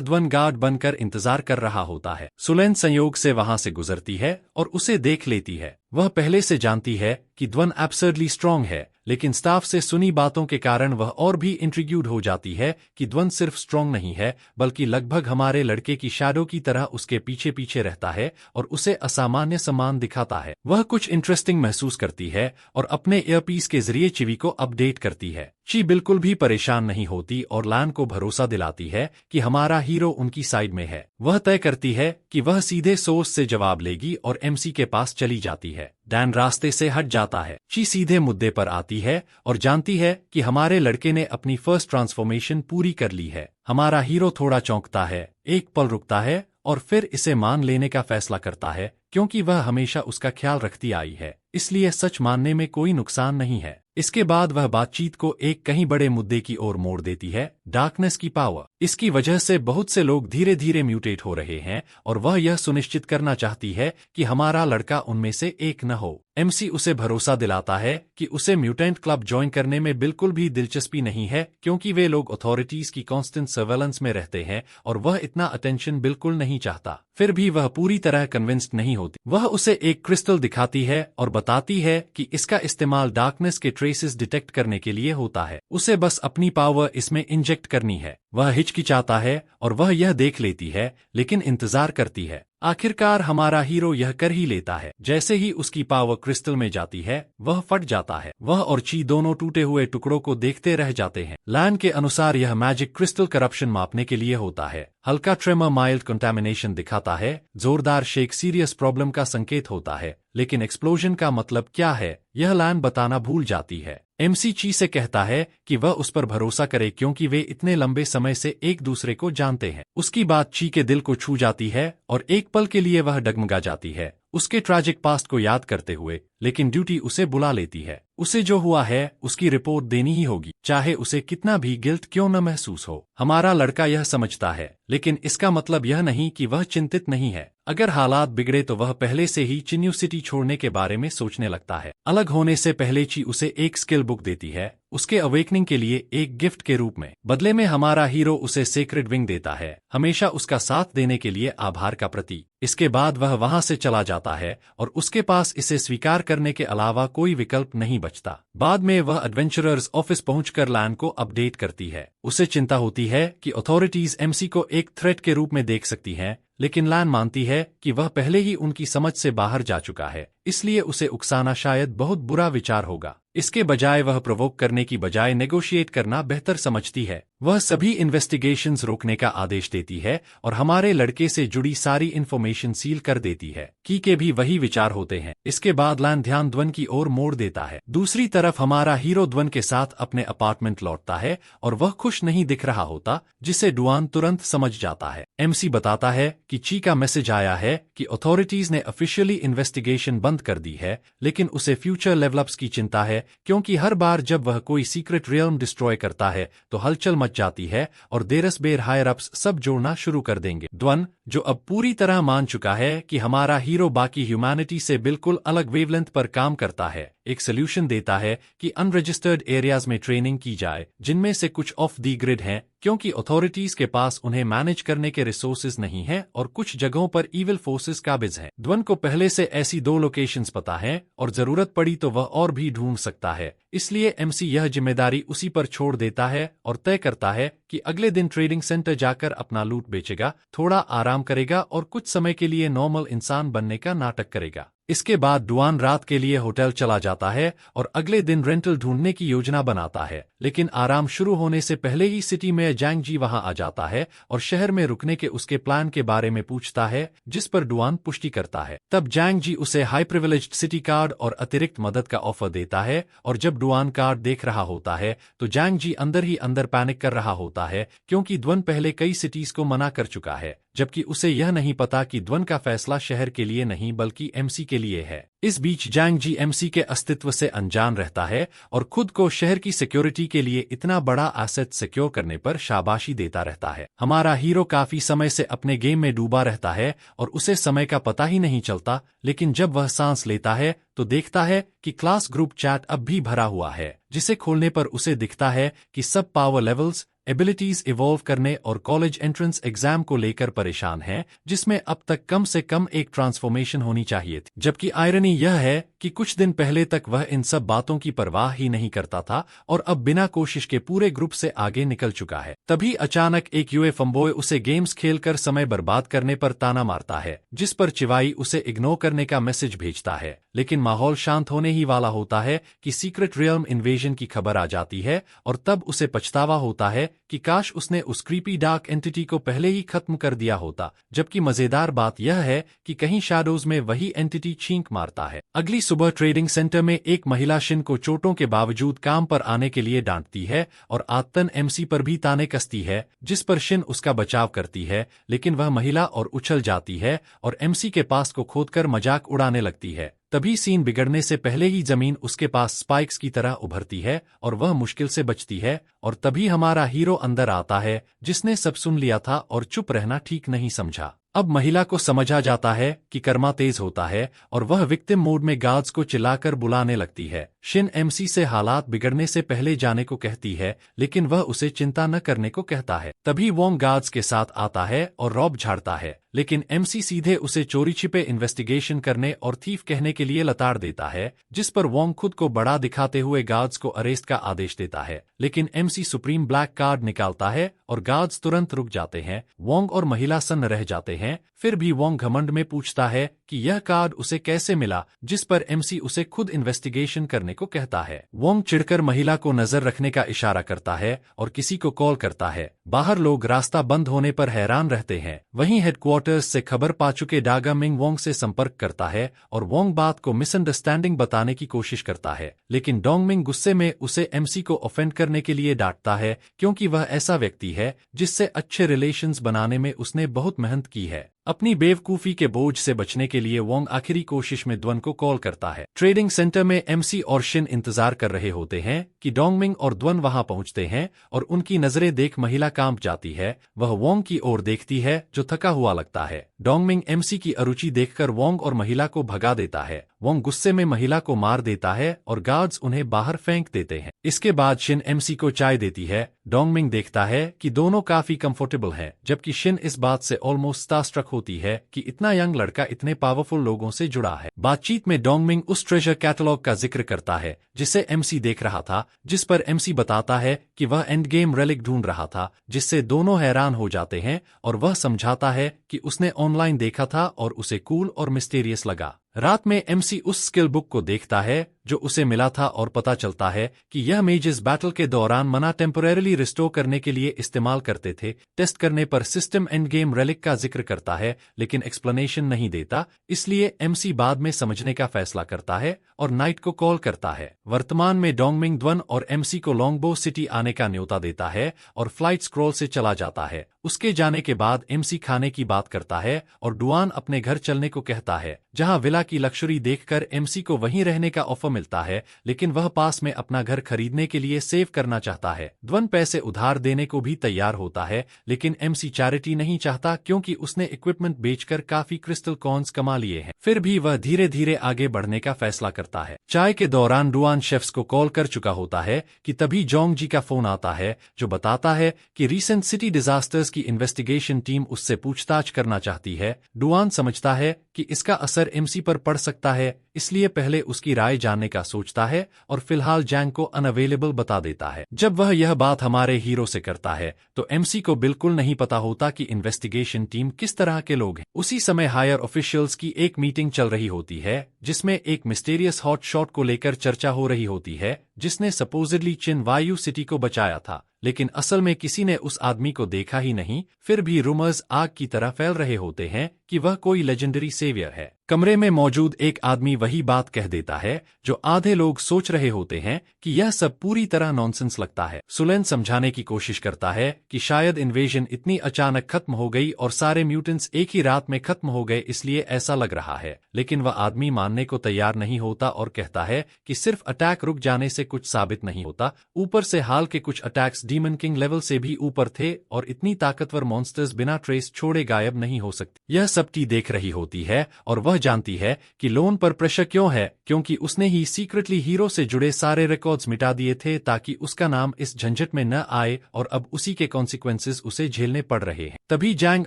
ध्वन गार्ड बनकर इंतजार कर रहा होता है। सुलेन संयोग से वहां से गुजरती है और उसे देख लेती है। वह पहले से जानती है कि ध्वन एब्सर्डली स्ट्रांग है, लेकिन स्टाफ से सुनी बातों के कारण वह और भी इंट्रिग्यूड हो जाती है कि ध्वन सिर्फ स्ट्रांग नहीं है बल्कि लगभग हमारे लड़के की शैडो की तरह उसके पीछे पीछे रहता है और उसे असामान्य सम्मान दिखाता है। वह कुछ इंटरेस्टिंग महसूस करती है और अपने ईयरपीस के जरिए चिवी को अपडेट करती है। ची बिल्कुल भी परेशान नहीं होती और लैन को भरोसा दिलाती है कि हमारा हीरो उनकी साइड में है। वह तय करती है कि वह सीधे सोर्स से जवाब लेगी और एमसी के पास चली जाती है। डैन रास्ते से हट जाता है। ची सीधे मुद्दे पर आती है और जानती है कि हमारे लड़के ने अपनी फर्स्ट ट्रांसफॉर्मेशन पूरी कर ली है। हमारा हीरो थोड़ा चौंकता है, एक पल रुकता है और फिर इसे मान लेने का फैसला करता है क्योंकि वह हमेशा उसका ख्याल रखती आई है, इसलिए सच मानने में कोई नुकसान नहीं है। इसके बाद वह बातचीत को एक कहीं बड़े मुद्दे की ओर मोड़ देती है, डार्कनेस की पावर। इसकी वजह से बहुत से लोग धीरे धीरे म्यूटेट हो रहे हैं और वह यह सुनिश्चित करना चाहती है कि हमारा लड़का उनमें से एक न हो। एमसी उसे भरोसा दिलाता है कि उसे म्यूटेंट क्लब ज्वाइन करने में बिल्कुल भी दिलचस्पी नहीं है क्योंकि वे लोग अथॉरिटीज की कांस्टेंट सर्वेलेंस में रहते हैं और वह इतना अटेंशन बिल्कुल नहीं चाहता। फिर भी वह पूरी तरह कन्विंस्ड नहीं होती। वह उसे एक क्रिस्टल दिखाती है और बताती है कि इसका इस्तेमाल डार्कनेस के ट्रेसेस डिटेक्ट करने के लिए होता है। उसे बस अपनी पावर इसमें इंजेक्ट करनी है। वह हिचकिचाता है और वह यह देख लेती है, लेकिन इंतजार करती है। आखिरकार हमारा हीरो यह कर ही लेता है। जैसे ही उसकी पावर क्रिस्टल में जाती है वह फट जाता है। वह और ची दोनों टूटे हुए टुकड़ों को देखते रह जाते हैं। लैन के अनुसार यह मैजिक क्रिस्टल करप्शन मापने के लिए होता है। हल्का ट्रेमर माइल्ड कंटामिनेशन दिखाता है, जोरदार शेक सीरियस प्रॉब्लम का संकेत होता है, लेकिन एक्सप्लोजन का मतलब क्या है यह लैन बताना भूल जाती है। एमसी ची से कहता है कि वह उस पर भरोसा करे क्योंकि वे इतने लंबे समय से एक दूसरे को जानते हैं। उसकी बात ची के दिल को छू जाती है और एक पल के लिए वह डगमगा जाती है उसके ट्रैजिक पास्ट को याद करते हुए, लेकिन ड्यूटी उसे बुला लेती है। उसे जो हुआ है उसकी रिपोर्ट देनी ही होगी, चाहे उसे कितना भी गिल्ट क्यों न महसूस हो। हमारा लड़का यह समझता है, लेकिन इसका मतलब यह नहीं कि वह चिंतित नहीं है। अगर हालात बिगड़े तो वह पहले से ही चिन्यू सिटी छोड़ने के बारे में सोचने लगता है। अलग होने से पहले ची उसे एक स्किल बुक देती है उसके अवेकनिंग के लिए एक गिफ्ट के रूप में। बदले में हमारा हीरो उसे सेक्रेड विंग देता है, हमेशा उसका साथ देने के लिए आभार का प्रतीक। इसके बाद वह वहां से चला जाता है और उसके पास इसे स्वीकार करने के अलावा कोई विकल्प नहीं बचता। बाद में वह एडवेंचरर्स ऑफिस पहुंचकर लैन को अपडेट करती है। उसे चिंता होती है कि अथॉरिटीज एमसी को एक थ्रेट के रूप में देख सकती हैं, लेकिन लैन मानती है कि वह पहले ही उनकी समझ से बाहर जा चुका है, इसलिए उसे उकसाना शायद बहुत बुरा विचार होगा। इसके बजाय वह प्रोवोक करने की बजाय नेगोशिएट करना बेहतर समझती है। वह सभी इन्वेस्टिगेशंस रोकने का आदेश देती है और हमारे लड़के से जुड़ी सारी इन्फॉर्मेशन सील कर देती है। की के भी वही विचार होते हैं। इसके बाद लैन ध्यान ध्वन की ओर मोड़ देता है। दूसरी तरफ हमारा हीरो ध्वन के साथ अपने अपार्टमेंट लौटता है और वह खुश नहीं दिख रहा होता, जिसे डुआन तुरंत समझ जाता है। एमसी बताता है कि ची का मैसेज आया है कि अथॉरिटीज ने ऑफिशियली इन्वेस्टिगेशन बंद कर दी है, लेकिन उसे फ्यूचर लेवलअप्स की चिंता है, क्योंकि हर बार जब वह कोई सीक्रेट रियल्म डिस्ट्रॉय करता है तो हलचल मच जाती है और देरस बेर हायर अप्स सब जोड़ना शुरू कर देंगे। ध्वन, जो अब पूरी तरह मान चुका है कि हमारा हीरो बाकी ह्यूमैनिटी से बिल्कुल अलग वेवलेंथ पर काम करता है, एक सोल्यूशन देता है कि अनरजिस्टर्ड एरियाज में ट्रेनिंग की जाए, जिनमें से कुछ ऑफ दी ग्रिड हैं, क्योंकि अथॉरिटीज के पास उन्हें मैनेज करने के रिसोर्सेज नहीं हैं और कुछ जगहों पर इविल फोर्सेस काबिज हैं। ध्वन को पहले से ऐसी 2 लोकेशंस पता हैं और जरूरत पड़ी तो वह और भी ढूंढ सकता है। इसलिए एमसी यह जिम्मेदारी उसी पर छोड़ देता है और तय करता है कि अगले दिन ट्रेडिंग सेंटर जाकर अपना लूट बेचेगा, थोड़ा आराम करेगा और कुछ समय के लिए नॉर्मल इंसान बनने का नाटक करेगा। इसके बाद डुआन रात के लिए होटल चला जाता है और अगले दिन रेंटल ढूंढने की योजना बनाता है, लेकिन आराम शुरू होने से पहले ही सिटी में जैंग जी वहां आ जाता है और शहर में रुकने के उसके प्लान के बारे में पूछता है, जिस पर डुआन पुष्टि करता है। तब जैंग जी उसे हाई प्रिविलेज्ड सिटी कार्ड और अतिरिक्त मदद का ऑफर देता है और जब डुआन कार्ड देख रहा होता है तो जैंग जी अंदर ही अंदर पैनिक कर रहा होता है, क्योंकि ध्वन पहले कई सिटीज को मना कर चुका है, जबकि उसे यह नहीं पता कि ध्वन का फैसला शहर के लिए नहीं बल्कि एमसी के लिए है। इस बीच जैंग जी एमसी के अस्तित्व से अनजान रहता है और खुद को शहर की सिक्योरिटी के लिए इतना बड़ा एसेट सिक्योर करने पर शाबाशी देता रहता है। हमारा हीरो काफी समय से अपने गेम में डूबा रहता है और उसे समय का पता ही नहीं चलता, लेकिन जब वह सांस लेता है तो देखता है कि क्लास ग्रुप चैट अब भी भरा हुआ है, जिसे खोलने पर उसे दिखता है कि सब पावर लेवल्स, एबिलिटीज इवॉल्व करने और कॉलेज एंट्रेंस एग्जाम को लेकर परेशान हैं, जिसमें अब तक कम से कम एक ट्रांसफॉर्मेशन होनी चाहिए थी। जबकि आयरनी यह है कि कुछ दिन पहले तक वह इन सब बातों की परवाह ही नहीं करता था और अब बिना कोशिश के पूरे ग्रुप से आगे निकल चुका है। तभी अचानक एक यूए फंबोय उसे गेम्स खेलकर समय बर्बाद करने पर ताना मारता है, जिस पर चिवाई उसे इग्नोर करने का मैसेज भेजता है, लेकिन माहौल शांत होने ही वाला होता है कि सीक्रेट रियल्म इन्वेजन की खबर आ जाती है और तब उसे पछतावा होता है कि काश उसने उस क्रीपी डार्क एंटिटी को पहले ही खत्म कर दिया होता। जबकि मजेदार बात यह है कि कहीं शैडोज में वही एंटिटी छींक मारता है। अगली सुबह ट्रेडिंग सेंटर में एक महिला शिन को चोटों के बावजूद काम पर आने के लिए डांटती है और आत्तन एमसी पर भी ताने कसती है, जिस पर शिन उसका बचाव करती है, लेकिन वह महिला और उछल जाती है और एमसी के पास को खोदकर मजाक उड़ाने लगती है। तभी सीन बिगड़ने से पहले ही जमीन उसके पास स्पाइक्स की तरह उभरती है और वह मुश्किल से बचती है, और तभी हमारा हीरो अंदर आता है, जिसने सब सुन लिया था और चुप रहना ठीक नहीं समझा। अब महिला को समझ आ जाता है कि कर्मा तेज होता है और वह विक्टिम मोड में गार्ड्स को चिल्लाकर बुलाने लगती है। शिन एमसी से हालात बिगड़ने से पहले जाने को कहती है, लेकिन वह उसे चिंता न करने को कहता है। तभी वोंग गार्ड्स के साथ आता है और रॉब झाड़ता है, लेकिन एमसी सीधे उसे चोरी छिपे इन्वेस्टिगेशन करने और थीफ कहने के लिए लताड़ देता है, जिस पर वोंग खुद को बड़ा दिखाते हुए गार्ड्स को अरेस्ट का आदेश देता है। लेकिन एमसी सुप्रीम ब्लैक कार्ड निकालता है और गार्ड्स तुरंत रुक जाते हैं। वोंग और महिला सन्न रह जाते हैं। फिर भी वोंग घमंड में पूछता है कि यह कार्ड उसे कैसे मिला, जिस पर एमसी उसे खुद इन्वेस्टिगेशन करने को कहता है। वोंग चिढ़कर महिला को नजर रखने का इशारा करता है और किसी को कॉल करता है। बाहर लोग रास्ता बंद होने पर हैरान रहते हैं। वहीं हेडक्वार्टर्स से खबर पा चुके डागा मिंग वोंग से संपर्क करता है और वोंग बात को मिसअंडरस्टैंडिंग बताने की कोशिश करता है, लेकिन डोंगमिंग गुस्से में उसे एमसी को ऑफेंड करने के लिए डांटता है, क्योंकि वह ऐसा व्यक्ति है जिससे अच्छे रिलेशंस बनाने में उसने बहुत मेहनत की है। अपनी बेवकूफी के बोझ से बचने के लिए वोंग आखिरी कोशिश में ध्वन को कॉल करता है। ट्रेडिंग सेंटर में एमसी और शिन इंतजार कर रहे होते हैं कि डोंगमिंग और ध्वन वहां पहुंचते हैं और उनकी नजरें देख महिला कांप जाती है। वह वोंग की ओर देखती है जो थका हुआ लगता है। डोंगमिंग एमसी की अरुचि देखकर वोंग और महिला को भगा देता है। वोंग गुस्से में महिला को मार देता है और गार्ड्स उन्हें बाहर फेंक देते हैं। इसके बाद शिन एमसी को चाय देती है। डोंगमिंग देखता है कि दोनों काफी कंफर्टेबल हैं, जबकि शिन इस बात से ऑलमोस्ट स्टारस्ट्रक होती है कि इतना यंग लड़का इतने पावरफुल लोगों से जुड़ा है। बातचीत में डोंगमिंग उस ट्रेजर कैटलॉग का जिक्र करता है जिसे एमसी देख रहा था, जिस पर एमसी बताता है कि वह एंड गेम रेलिक ढूंढ रहा था, जिससे दोनों हैरान हो जाते हैं और वह समझाता है कि उसने ऑनलाइन देखा था और उसे कूल और मिस्टीरियस लगा। रात में एमसी उस स्किल बुक को देखता है जो उसे मिला था और पता चलता है कि यह मेजेस बैटल के दौरान मना टेम्परेरली रिस्टोर करने के लिए इस्तेमाल करते थे। टेस्ट करने पर सिस्टम एंड गेम रेलिक का जिक्र करता है लेकिन एक्सप्लेनेशन नहीं देता, इसलिए एमसी बाद में समझने का फैसला करता है और नाइट को कॉल करता है। वर्तमान में डोंगमिंग द्वन और एमसी को लॉन्गबो सिटी आने का न्योता देता है और फ्लाइट स्क्रॉल से चला जाता है। उसके जाने के बाद एमसी खाने की बात करता है और डुआन अपने घर चलने को कहता है, जहां विला की लक्ष्यूरी देखकर एमसी को वहीं रहने का ऑफर मिलता है, लेकिन वह पास में अपना घर खरीदने के लिए सेव करना चाहता है। द्वन पैसे उधार देने को भी तैयार होता है, लेकिन एमसी चैरिटी नहीं चाहता क्योंकि उसने इक्विपमेंट बेचकर काफी क्रिस्टल कॉइन्स कमा लिए हैं। फिर भी वह धीरे धीरे आगे बढ़ने का फैसला करता है। चाय के दौरान डुआन शेफ्स को कॉल कर चुका होता है कि तभी जोंग जी का फोन आता है जो बताता है कि रीसेंट सिटी डिजास्टर्स की इन्वेस्टिगेशन टीम उससे पूछताछ करना चाहती है। डुआन समझता है कि इसका असर एमसी पर पड़ सकता है, इसलिए पहले उसकी राय जानने का सोचता है और फिलहाल जैंग को अनअवेलेबल बता देता है। जब वह यह बात हमारे हीरो से करता है तो एमसी को बिल्कुल नहीं पता होता कि इन्वेस्टिगेशन टीम किस तरह के लोग हैं। उसी समय हायर ऑफिशियल्स की एक मीटिंग चल रही होती है जिसमें एक मिस्टीरियस हॉट शॉट को लेकर चर्चा हो रही होती है जिसने सपोजिडली चिन वायु सिटी को बचाया था, लेकिन असल में किसी ने उस आदमी को देखा ही नहीं। फिर भी रूमर्स आग की तरह फैल रहे होते हैं कि वह कोई लेजेंडरी सेवियर है। कमरे में मौजूद एक आदमी वही बात कह देता है जो आधे लोग सोच रहे होते हैं कि यह सब पूरी तरह नॉनसेंस लगता है। सुलेन समझाने की कोशिश करता है कि शायद इन्वेजन इतनी अचानक खत्म हो गई और सारे म्यूटेंट्स एक ही रात में खत्म हो गए, इसलिए ऐसा लग रहा है। लेकिन वह आदमी मानने को तैयार नहीं होता और कहता है कि सिर्फ अटैक रुक जाने से कुछ साबित नहीं होता। ऊपर से हाल के कुछ अटैक्स डीमन किंग लेवल से भी ऊपर थे और इतनी ताकतवर मॉन्स्टर्स बिना ट्रेस छोड़े गायब नहीं हो सकते। यह सब टी देख रही होती है और वह जानती है कि लोन पर प्रेशर क्यों है, क्योंकि उसने ही सीक्रेटली हीरो से जुड़े सारे रिकॉर्ड्स मिटा दिए थे ताकि उसका नाम इस झंझट में न आए और अब उसी के कॉन्सिक्वेंसेस उसे झेलने पड़ रहे हैं। तभी जैंग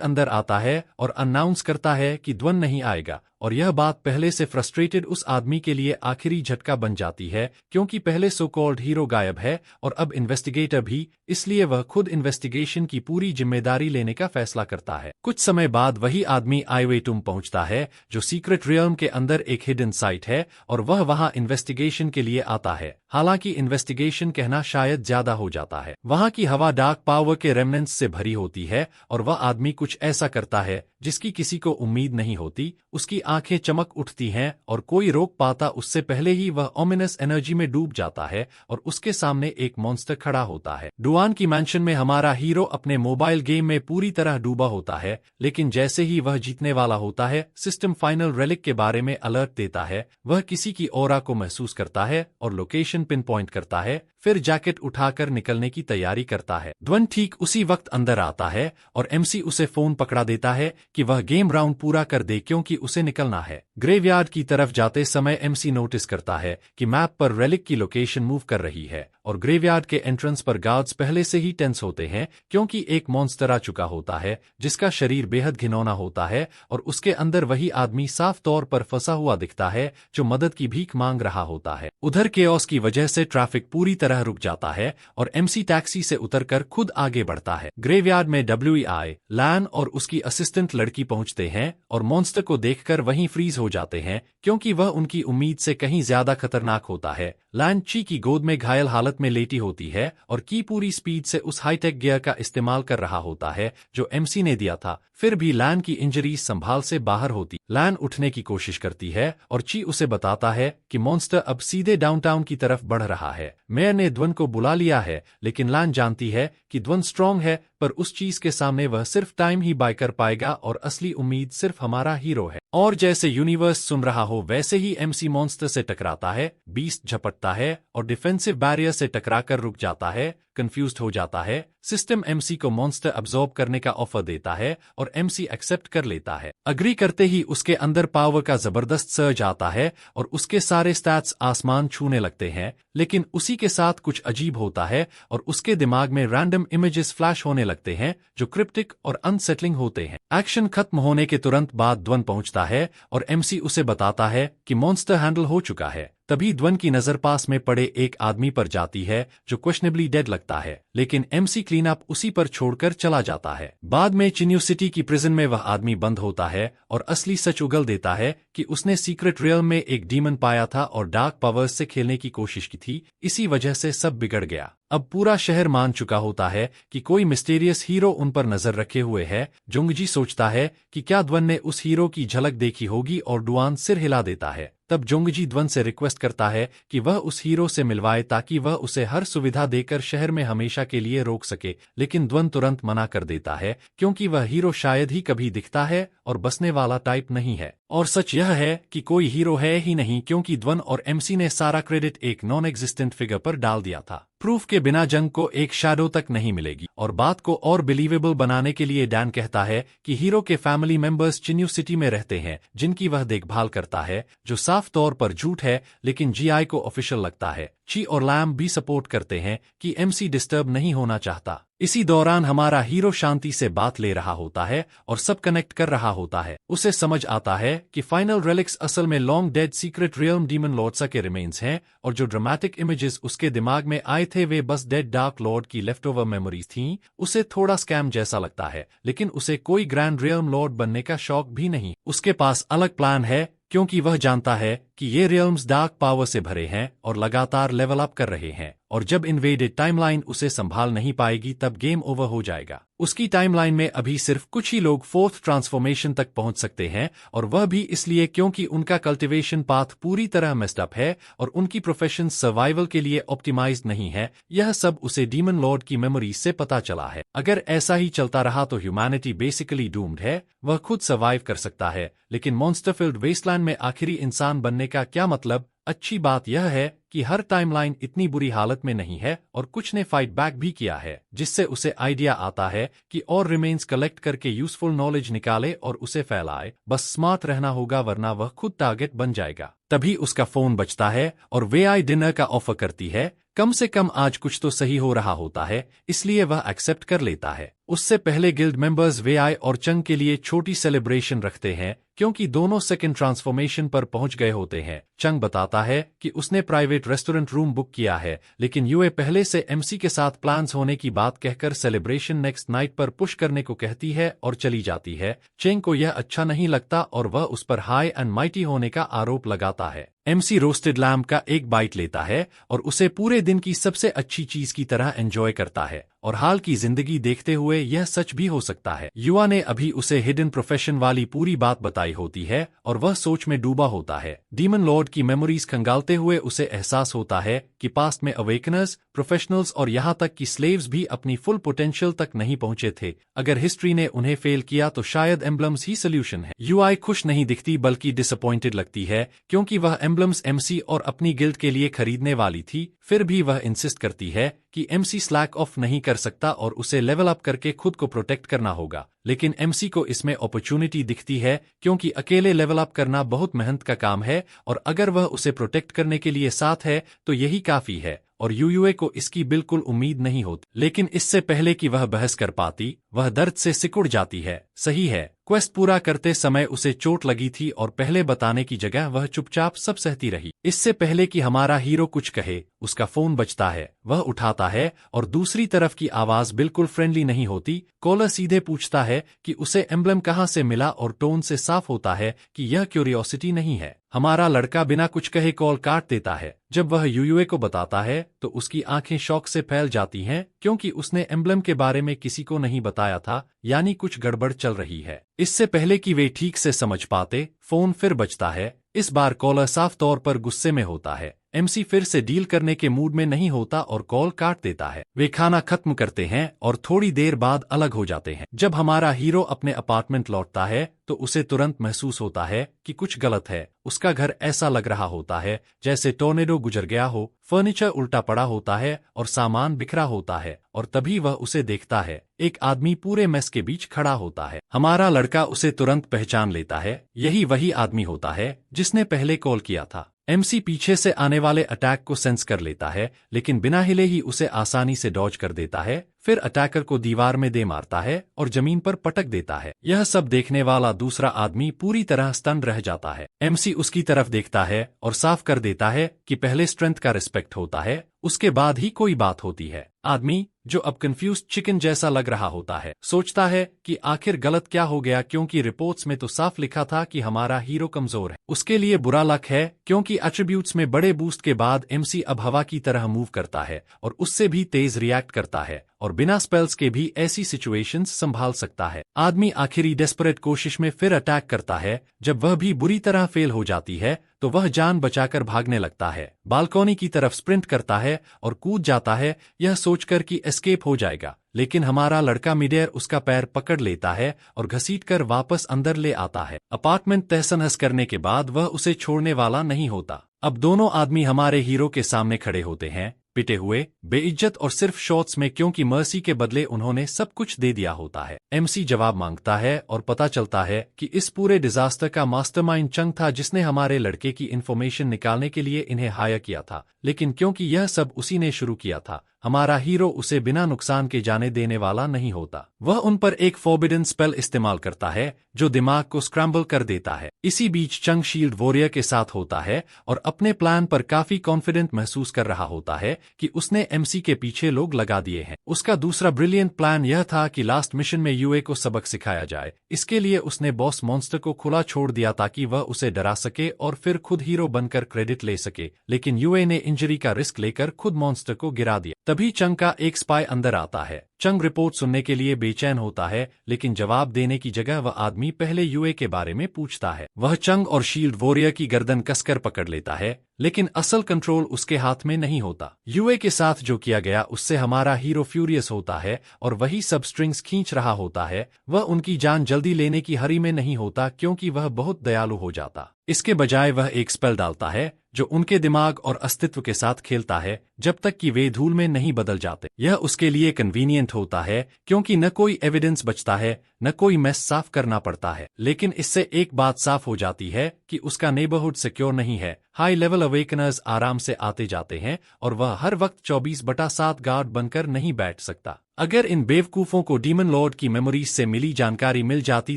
अंदर आता है और अनाउंस करता है कि द्वन नहीं आएगा और यह बात पहले से फ्रस्ट्रेटेड उस आदमी के लिए आखिरी झटका बन जाती है, क्योंकि पहले सो कॉल्ड हीरो गायब है और अब इन्वेस्टिगेटर भी, इसलिए वह खुद इन्वेस्टिगेशन की पूरी जिम्मेदारी लेने का फैसला करता है। कुछ समय बाद वही आदमी आईवेटुम पहुंचता है जो सीक्रेट रियल्म के अंदर एक हिडन साइट है और वह वहां इन्वेस्टिगेशन के लिए आता है। हालांकि इन्वेस्टिगेशन कहना शायद ज्यादा हो जाता है। वहां की हवा डार्क पावर के रेमनेंट्स से भरी होती है और वह आदमी कुछ ऐसा करता है जिसकी किसी को उम्मीद नहीं होती। उसकी आंखें चमक उठती हैं और कोई रोक पाता उससे पहले ही वह ओमिनस एनर्जी में डूब जाता है और उसके सामने एक मॉन्स्टर खड़ा होता है। डुआन की मैंशन में हमारा हीरो अपने मोबाइल गेम में पूरी तरह डूबा होता है, लेकिन जैसे ही वह जीतने वाला होता है सिस्टम फाइनल रेलिक के बारे में अलर्ट देता है। वह किसी की ऑरा को महसूस करता है और लोकेशन पिन पॉइंट करता है, फिर जैकेट उठाकर निकलने की तैयारी करता है। द्वन ठीक उसी वक्त अंदर आता है और एमसी उसे फोन पकड़ा देता है कि वह गेम राउंड पूरा कर दे क्योंकि उसे निकलना है। ग्रेवयार्ड की तरफ जाते समय एमसी नोटिस करता है कि मैप पर रेलिक की लोकेशन मूव कर रही है और ग्रेवयार्ड के एंट्रेंस पर गार्ड्स पहले से ही टेंस होते हैं क्योंकि एक मॉन्स्टर आ चुका होता है जिसका शरीर बेहद घिनौना होता है और उसके अंदर वही आदमी साफ तौर पर फंसा हुआ दिखता है जो मदद की भीख मांग रहा होता है। उधर केओस की वजह से ट्रैफिक पूरी तरह रुक जाता है और एमसी टैक्सी से उतरकर खुद आगे बढ़ता है। ग्रेवयार्ड में डब्ल्यूई लैन और उसकी असिस्टेंट लड़की पहुंचते हैं और मॉन्स्टर को देखकर वहीं फ्रीज हो जाते हैं क्योंकि वह उनकी उम्मीद से कहीं ज्यादा खतरनाक होता है। लैन ची की गोद में घायल हालत में लेटी होती है और की पूरी स्पीड से उस हाईटेक गियर का इस्तेमाल कर रहा होता है जो एमसी ने दिया था। फिर भी लैन की इंजरी संभाल से बाहर होती। लैन उठने की कोशिश करती है और ची उसे बताता है कि मॉन्स्टर अब सीधे डाउनटाउन की तरफ बढ़ रहा है। मेयर ने द्वन को बुला लिया है, लेकिन लैन जानती है कि द्वन स्ट्रांग है, पर उस चीज के सामने वह सिर्फ टाइम ही बाय कर पाएगा और असली उम्मीद सिर्फ हमारा हीरो है। और जैसे यूनिवर्स सुन रहा हो वैसे ही एमसी मॉन्स्टर से टकराता है, बीस्ट झपटता है और डिफेंसिव बैरियर से टकराकर रुक जाता है, कंफ्यूज्ड हो जाता है। सिस्टम एमसी को मॉन्स्टर अब्सॉर्ब करने का ऑफर देता है और एमसी एक्सेप्ट कर लेता है। अग्री करते ही उसके अंदर पावर का जबरदस्त सर्ज आता है और उसके सारे स्टैट्स आसमान छूने लगते हैं, लेकिन उसी के साथ कुछ अजीब होता है और उसके दिमाग में रैंडम इमेजेस फ्लैश होने लगते हैं जो क्रिप्टिक और अनसेटलिंग होते हैं। एक्शन खत्म होने के तुरंत बाद द्वन पहुंचता है और एमसी उसे बताता है कि मॉन्स्टर हैंडल हो चुका है। तभी ध्वन की नजर पास में पड़े एक आदमी पर जाती है जो क्वेश्चनेबली डेड लगता है, लेकिन एमसी क्लीनअप उसी पर छोड़कर चला जाता है। बाद में चिन्यू सिटी की प्रिजन में वह आदमी बंद होता है और असली सच उगल देता है कि उसने सीक्रेट रियल में एक डीमन पाया था और डार्क पावर्स से खेलने की कोशिश की थी, इसी वजह से सब बिगड़ गया। अब पूरा शहर मान चुका होता है कि कोई मिस्टीरियस हीरो उन पर नजर रखे हुए है। जुंगजी सोचता है कि क्या ध्वन ने उस हीरो की झलक देखी होगी और डुआन सिर हिला देता है। तब जोंगजी ध्वन से रिक्वेस्ट करता है कि वह उस हीरो से मिलवाए ताकि वह उसे हर सुविधा देकर शहर में हमेशा के लिए रोक सके, लेकिन ध्वन तुरंत मना कर देता है क्योंकि वह हीरो शायद ही कभी दिखता है और बसने वाला टाइप नहीं है। और सच यह है कि कोई हीरो है ही नहीं क्योंकि ध्वन और एमसी ने सारा क्रेडिट एक नॉन एग्जिस्टेंट फिगर पर डाल दिया था। प्रूफ के बिना जंग को एक शैडो तक नहीं मिलेगी। और बात को और बिलीवेबल बनाने के लिए डैन कहता है कि हीरो के फैमिली मेंबर्स चिन्यू सिटी में रहते हैं जिनकी वह देखभाल करता है, जो साफ तौर पर झूठ है, लेकिन जीआई को ऑफिशियल लगता है। ची और लैम भी सपोर्ट करते हैं कि एमसी डिस्टर्ब नहीं होना चाहता। इसी दौरान हमारा हीरो शांति से बात ले रहा होता है और सब कनेक्ट कर रहा होता है। उसे समझ आता है कि फाइनल रेलिक्स असल में long dead secret realm demon lords के रिमेन्स हैं और जो ड्रामेटिक इमेजेस उसके दिमाग में आए थे वे बस डेड डार्क लॉर्ड की लेफ्टओवर मेमोरीज थीं। उसे थोड़ा स्कैम जैसा लगता है, लेकिन उसे कोई ग्रैंड रियल्म लॉर्ड बनने का शौक भी नहीं। उसके पास अलग प्लान है क्योंकि वह जानता है कि ये रियल्म्स डार्क पावर से भरे हैं और लगातार लेवल अप कर रहे हैं, और जब इन्वेडेड टाइमलाइन उसे संभाल नहीं पाएगी तब गेम ओवर हो जाएगा। उसकी टाइमलाइन में अभी सिर्फ कुछ ही लोग फोर्थ ट्रांसफॉर्मेशन तक पहुंच सकते हैं, और वह भी इसलिए क्योंकि उनका कल्टीवेशन पाथ पूरी तरह मेस्ड अप है और उनकी प्रोफेशन सर्वाइवल के लिए ऑप्टिमाइज्ड नहीं है। यह सब उसे डीमन लॉर्ड की मेमोरी से पता चला है। अगर ऐसा ही चलता रहा तो ह्यूमैनिटी बेसिकली डूम्ड है। वह खुद सर्वाइव कर सकता है, लेकिन मॉन्स्टरफील्ड वेस्टलैंड में आखिरी इंसान बनने का क्या मतलब। अच्छी बात यह है कि हर टाइमलाइन इतनी बुरी हालत में नहीं है और कुछ ने फाइट बैक भी किया है, जिससे उसे आइडिया आता है कि और रिमेन्स कलेक्ट करके यूजफुल नॉलेज निकाले और उसे फैलाए। बस स्मार्ट रहना होगा वरना वह खुद टारगेट बन जाएगा। तभी उसका फोन बजता है और वे आई डिनर का ऑफर करती है। कम से कम आज कुछ तो सही हो रहा होता है, इसलिए वह एक्सेप्ट कर लेता है। उससे पहले गिल्ड मेंबर्स वे आई और चंग के लिए छोटी सेलिब्रेशन रखते हैं क्योंकि दोनों सेकंड ट्रांसफॉर्मेशन पर पहुंच गए होते हैं। चंग बताता है कि उसने प्राइवेट रेस्टोरेंट रूम बुक किया है, लेकिन यूए पहले से एमसी के साथ प्लान्स होने की बात कहकर सेलिब्रेशन नेक्स्ट नाइट पर पुश करने को कहती है और चली जाती है। चेंग को यह अच्छा नहीं लगता और वह उस पर हाई एंड माइटी होने का आरोप लगाता है। एमसी रोस्टेड लैम्ब का एक बाइट लेता है और उसे पूरे दिन की सबसे अच्छी चीज की तरह एंजॉय करता है, और हाल की जिंदगी देखते हुए यह सच भी हो सकता है। युवा ने अभी उसे हिडन प्रोफेशन वाली पूरी बात बताई होती है और वह सोच में डूबा होता है। डीमन लॉर्ड की मेमोरीज खंगालते हुए उसे एहसास होता है कि पास्ट में अवेकनर्स, प्रोफेशनल्स और यहाँ तक कि स्लेव्स भी अपनी फुल पोटेंशियल तक नहीं पहुंचे थे। अगर हिस्ट्री ने उन्हें फेल किया तो शायद एम्बलम्स ही सोल्यूशन है। यूआई खुश नहीं दिखती बल्कि डिसअपॉइंटेड लगती है क्योंकि वह एम्बलम्स एमसी और अपनी गिल्ड के लिए खरीदने वाली थी। फिर भी वह इंसिस्ट करती है कि एमसी स्लैक ऑफ नहीं कर सकता और उसे लेवल अप करके खुद को प्रोटेक्ट करना होगा। लेकिन एमसी को इसमें अपॉर्चुनिटी दिखती है क्योंकि अकेले लेवल अप करना बहुत मेहनत का काम है, और अगर वह उसे प्रोटेक्ट करने के लिए साथ है तो यही काफी है। और यूयूए को इसकी बिल्कुल उम्मीद नहीं होती, लेकिन इससे पहले कि वह बहस कर पाती वह दर्द से सिकुड़ जाती है। सही है, क्वेस्ट पूरा करते समय उसे चोट लगी थी और पहले बताने की जगह वह चुपचाप सब सहती रही। इससे पहले कि हमारा हीरो कुछ कहे उसका फोन बजता है। वह उठाता है और दूसरी तरफ की आवाज बिल्कुल फ्रेंडली नहीं होती। कॉलर सीधे पूछता है कि उसे एम्ब्लम कहाँ से मिला और टोन से साफ होता है कि यह क्यूरियोसिटी नहीं है। हमारा लड़का बिना कुछ कहे कॉल काट देता है। जब वह यूयूए को बताता है तो उसकी आंखें शौक से फैल जाती हैं क्योंकि उसने एम्ब्लम के बारे में किसी को नहीं बताया था, यानी कुछ गड़बड़ चल रही है। इससे पहले कि वे ठीक से समझ पाते फोन फिर बजता है। इस बार कॉलर साफ तौर पर गुस्से में होता है। एमसी फिर से डील करने के मूड में नहीं होता और कॉल काट देता है। वे खाना खत्म करते हैं और थोड़ी देर बाद अलग हो जाते हैं। जब हमारा हीरो अपने अपार्टमेंट लौटता है तो उसे तुरंत महसूस होता है कि कुछ गलत है। उसका घर ऐसा लग रहा होता है जैसे टोर्नेडो गुजर गया हो, फर्नीचर उल्टा पड़ा होता है और सामान बिखरा होता है, और तभी वह उसे देखता है। एक आदमी पूरे मेस के बीच खड़ा होता है। हमारा लड़का उसे तुरंत पहचान लेता है। यही वही आदमी होता है जिसने पहले कॉल किया था। एमसी पीछे से आने वाले अटैक को सेंस कर लेता है, लेकिन बिना हिले ही उसे आसानी से डॉज कर देता है। फिर अटैकर को दीवार में दे मारता है और जमीन पर पटक देता है। यह सब देखने वाला दूसरा आदमी पूरी तरह स्टन रह जाता है। एमसी उसकी तरफ देखता है और साफ कर देता है कि पहले स्ट्रेंथ का रिस्पेक्ट होता है, उसके बाद ही कोई बात होती है। आदमी, जो अब कंफ्यूज्ड चिकन जैसा लग रहा होता है, सोचता है कि आखिर गलत क्या हो गया, क्योंकि रिपोर्ट्स में तो साफ लिखा था कि हमारा हीरो कमजोर है। उसके लिए बुरा लक है, क्योंकि एट्रीब्यूट्स में बड़े बूस्ट के बाद एमसी अब हवा की तरह मूव करता है और उससे भी तेज रिएक्ट करता है और बिना स्पेल्स के भी ऐसी सिचुएशंस संभाल सकता है। आदमी आखिरी डेस्परेट कोशिश में फिर अटैक करता है। जब वह भी बुरी तरह फेल हो जाती है तो वह जान बचाकर भागने लगता है, बालकोनी की तरफ स्प्रिंट करता है और कूद जाता है, यह सोचकर कि एस्केप हो जाएगा। लेकिन हमारा लड़का मिडेयर उसका पैर पकड़ लेता है और घसीटकर वापस अंदर ले आता है। अपार्टमेंट तहस-नहस करने के बाद वह उसे छोड़ने वाला नहीं होता। अब दोनों आदमी हमारे हीरो के सामने खड़े होते हैं, पिटे हुए, बेइज्जत और सिर्फ शॉट्स में, क्योंकि मर्सी के बदले उन्होंने सब कुछ दे दिया होता है। एमसी जवाब मांगता है और पता चलता है कि इस पूरे डिजास्टर का मास्टरमाइंड चंग था, जिसने हमारे लड़के की इन्फॉर्मेशन निकालने के लिए इन्हें हायर किया था। लेकिन क्योंकि यह सब उसी ने शुरू किया था, हमारा हीरो उसे बिना नुकसान के जाने देने वाला नहीं होता। वह उन पर एक फॉरबिडन स्पेल इस्तेमाल करता है जो दिमाग को स्क्रैम्बल कर देता है। इसी बीच चंग शील्ड वॉरियर के साथ होता है और अपने प्लान पर काफी कॉन्फिडेंट महसूस कर रहा होता है कि उसने एमसी के पीछे लोग लगा दिए हैं। उसका दूसरा ब्रिलियंट प्लान यह था कि लास्ट मिशन में यूए को सबक सिखाया जाए। इसके लिए उसने बॉस मॉन्स्टर को खुला छोड़ दिया ताकि वह उसे डरा सके और फिर खुद हीरो बनकर क्रेडिट ले सके। लेकिन यूए ने इंजरी का रिस्क लेकर खुद मॉन्स्टर को गिरा दिया। तभी चंग का एक स्पाई अंदर आता है। चंग रिपोर्ट सुनने के लिए बेचैन होता है, लेकिन जवाब देने की जगह वह आदमी पहले यूए के बारे में पूछता है। वह चंग और शील्ड वॉरियर की गर्दन कसकर पकड़ लेता है, लेकिन असल कंट्रोल उसके हाथ में नहीं होता। यूए के साथ जो किया गया उससे हमारा हीरो फ्यूरियस होता है और वही सब स्ट्रिंग्स खींच रहा होता है। वह उनकी जान जल्दी लेने की हरी में नहीं होता, क्योंकि वह बहुत दयालु हो जाता। इसके बजाय वह एक स्पेल डालता है जो उनके दिमाग और अस्तित्व के साथ खेलता है जब तक कि वे धूल में नहीं बदल जाते। यह उसके लिए कन्वीनियंट होता है, क्योंकि न कोई एविडेंस बचता है, न कोई मेस साफ करना पड़ता है। लेकिन इससे एक बात साफ हो जाती है कि उसका नेबरहुड सिक्योर नहीं है। हाई लेवल अवेकनर्स आराम से आते जाते हैं और वह हर वक्त 24/7 गार्ड बनकर नहीं बैठ सकता। अगर इन बेवकूफों को डीमन लॉर्ड की मेमोरीज से मिली जानकारी मिल जाती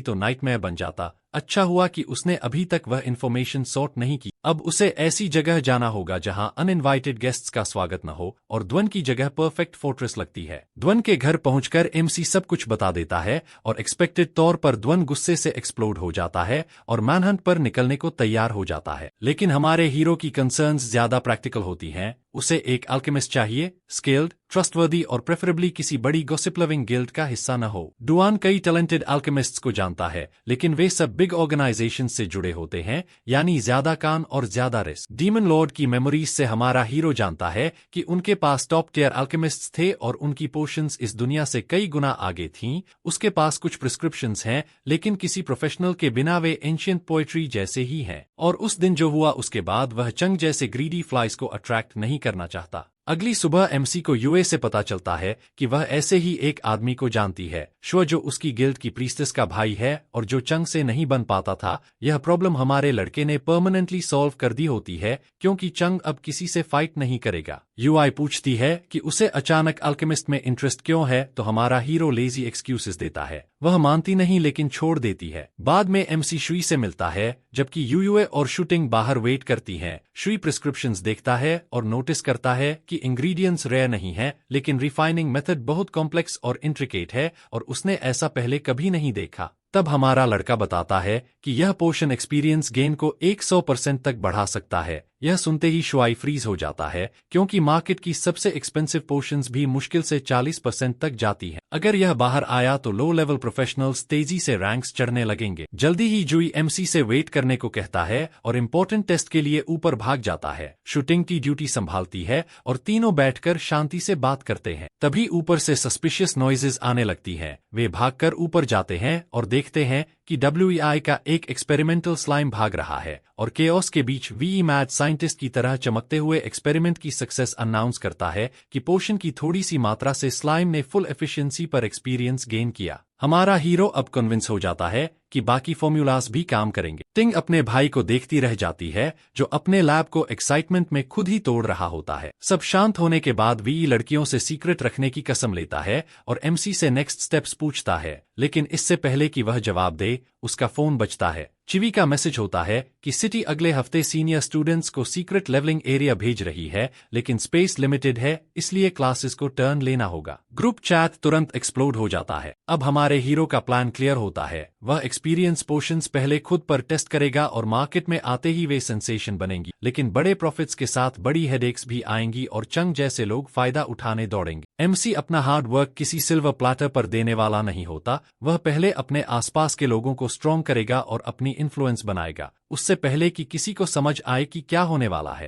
तो नाइटमेयर बन जाता। अच्छा हुआ कि उसने अभी तक वह इन्फॉर्मेशन सॉर्ट नहीं की। अब उसे ऐसी जगह जाना होगा जहां अनइनवाइटेड गेस्ट्स का स्वागत न हो और ध्वन की जगह परफेक्ट फोर्ट्रेस लगती है। ध्वन के घर पहुंचकर एमसी सब कुछ बता देता है और एक्सपेक्टेड तौर पर ध्वन गुस्से से एक्सप्लोड हो जाता है और मैनहंट पर निकलने को तैयार हो जाता है। लेकिन हमारे हीरो की कंसर्न्स ज्यादा प्रैक्टिकल होती हैं। उसे एक अल्केमिस्ट चाहिए, स्किल्ड, ट्रस्टवर्दी और प्रेफरेबली किसी बड़ी गॉसिप लविंग गिल्ड का हिस्सा न हो। डुआन कई टैलेंटेड अल्केमिस्ट्स को जानता है, लेकिन वे सब बिग ऑर्गेनाइजेशन से जुड़े होते हैं, यानी ज्यादा कान और ज्यादा रिस्क। डीमन लॉर्ड की मेमोरीज से हमारा हीरो जानता है कि उनके पास टॉप टियर अल्केमिस्ट्स थे और उनकी पोशंस इस दुनिया से कई गुना आगे थीं। उसके पास कुछ प्रिस्क्रिप्शंस हैं, लेकिन किसी प्रोफेशनल के बिना वे एंशिएंट पोएट्री जैसे ही हैं। और उस दिन जो हुआ उसके बाद वह चंग जैसे ग्रीडी फ्लाइज को अट्रैक्ट नहीं करना चाहता। अगली सुबह एमसी को यूए से पता चलता है कि वह ऐसे ही एक आदमी को जानती है, शो, जो उसकी गिल्ड की प्रीस्टेस का भाई है और जो चंग से नहीं बन पाता था। यह प्रॉब्लम हमारे लड़के ने परमानेंटली सॉल्व कर दी होती है, क्योंकि चंग अब किसी से फाइट नहीं करेगा। यूआई पूछती है कि उसे अचानक अल्केमिस्ट में इंटरेस्ट क्यों है, तो हमारा हीरो लेजी एक्सक्यूजेस देता है। वह मानती नहीं लेकिन छोड़ देती है। बाद में एमसी श्री से मिलता है, जबकि यूए और शूटिंग बाहर वेट करती हैं। श्री प्रिस्क्रिप्शंस देखता है और नोटिस करता है कि इंग्रेडिएंट्स रेयर नहीं है, लेकिन रिफाइनिंग मेथड बहुत कॉम्प्लेक्स और इंट्रिकेट है और उसने ऐसा पहले कभी नहीं देखा। तब हमारा लड़का बताता है कि यह पोशन एक्सपीरियंस गेन को 100% तक बढ़ा सकता है। यह सुनते ही शुआई फ्रीज हो जाता है, क्योंकि मार्केट की सबसे एक्सपेंसिव पोशंस भी मुश्किल से 40% तक जाती हैं। अगर यह बाहर आया तो लो लेवल प्रोफेशनल्स तेजी से रैंक्स चढ़ने लगेंगे। जल्दी ही जूई एमसी से वेट करने को कहता है और इम्पोर्टेंट टेस्ट के लिए ऊपर भाग जाता है। शूटिंग की ड्यूटी संभालती है और तीनों बैठकर शांति से बात करते हैं। तभी ऊपर से सस्पिशियस नॉइजेस आने लगती हैं। वे भागकर ऊपर जाते हैं और देखते हैं कि WEI का एक एक्सपेरिमेंटल स्लाइम भाग रहा है और केओस के बीच वी मैथ साइंटिस्ट की तरह चमकते हुए एक्सपेरिमेंट की सक्सेस अनाउंस करता है कि पोशन की थोड़ी सी मात्रा से स्लाइम ने फुल एफिशिएंसी पर एक्सपीरियंस गेन किया। हमारा हीरो अब कन्विंस हो जाता है कि बाकी फॉर्मूलाज भी काम करेंगे। टिंग अपने भाई को देखती रह जाती है जो अपने लैब को एक्साइटमेंट में खुद ही तोड़ रहा होता है। सब शांत होने के बाद वी लड़कियों से सीक्रेट रखने की कसम लेता है और MC से नेक्स्ट स्टेप्स पूछता है, लेकिन इससे पहले कि वह जवाब दे उसका फोन बजता है। चिवी का मैसेज होता है कि सिटी अगले हफ्ते सीनियर स्टूडेंट्स को सीक्रेट लेवलिंग एरिया भेज रही है, लेकिन स्पेस लिमिटेड है इसलिए क्लासेस को टर्न लेना होगा। ग्रुप चैट तुरंत एक्सप्लोड हो जाता है। अब हमारे हीरो का प्लान क्लियर होता है। वह एक्सपीरियंस पोशंस पहले खुद पर टेस्ट करेगा और मार्केट में आते ही वे सेंसेशन बनेंगी, लेकिन बड़े प्रॉफिट्स के साथ बड़ी हेडेक्स भी आएंगी और चंग जैसे लोग फायदा उठाने दौड़ेंगे। MC अपना हार्ड वर्क किसी सिल्वर प्लेटर पर देने वाला नहीं होता। वह पहले अपने आसपास के लोगों को स्ट्रॉन्ग करेगा और अपनी इन्फ्लुएंस बनाएगा, उससे पहले कि किसी को समझ आए कि क्या होने वाला है।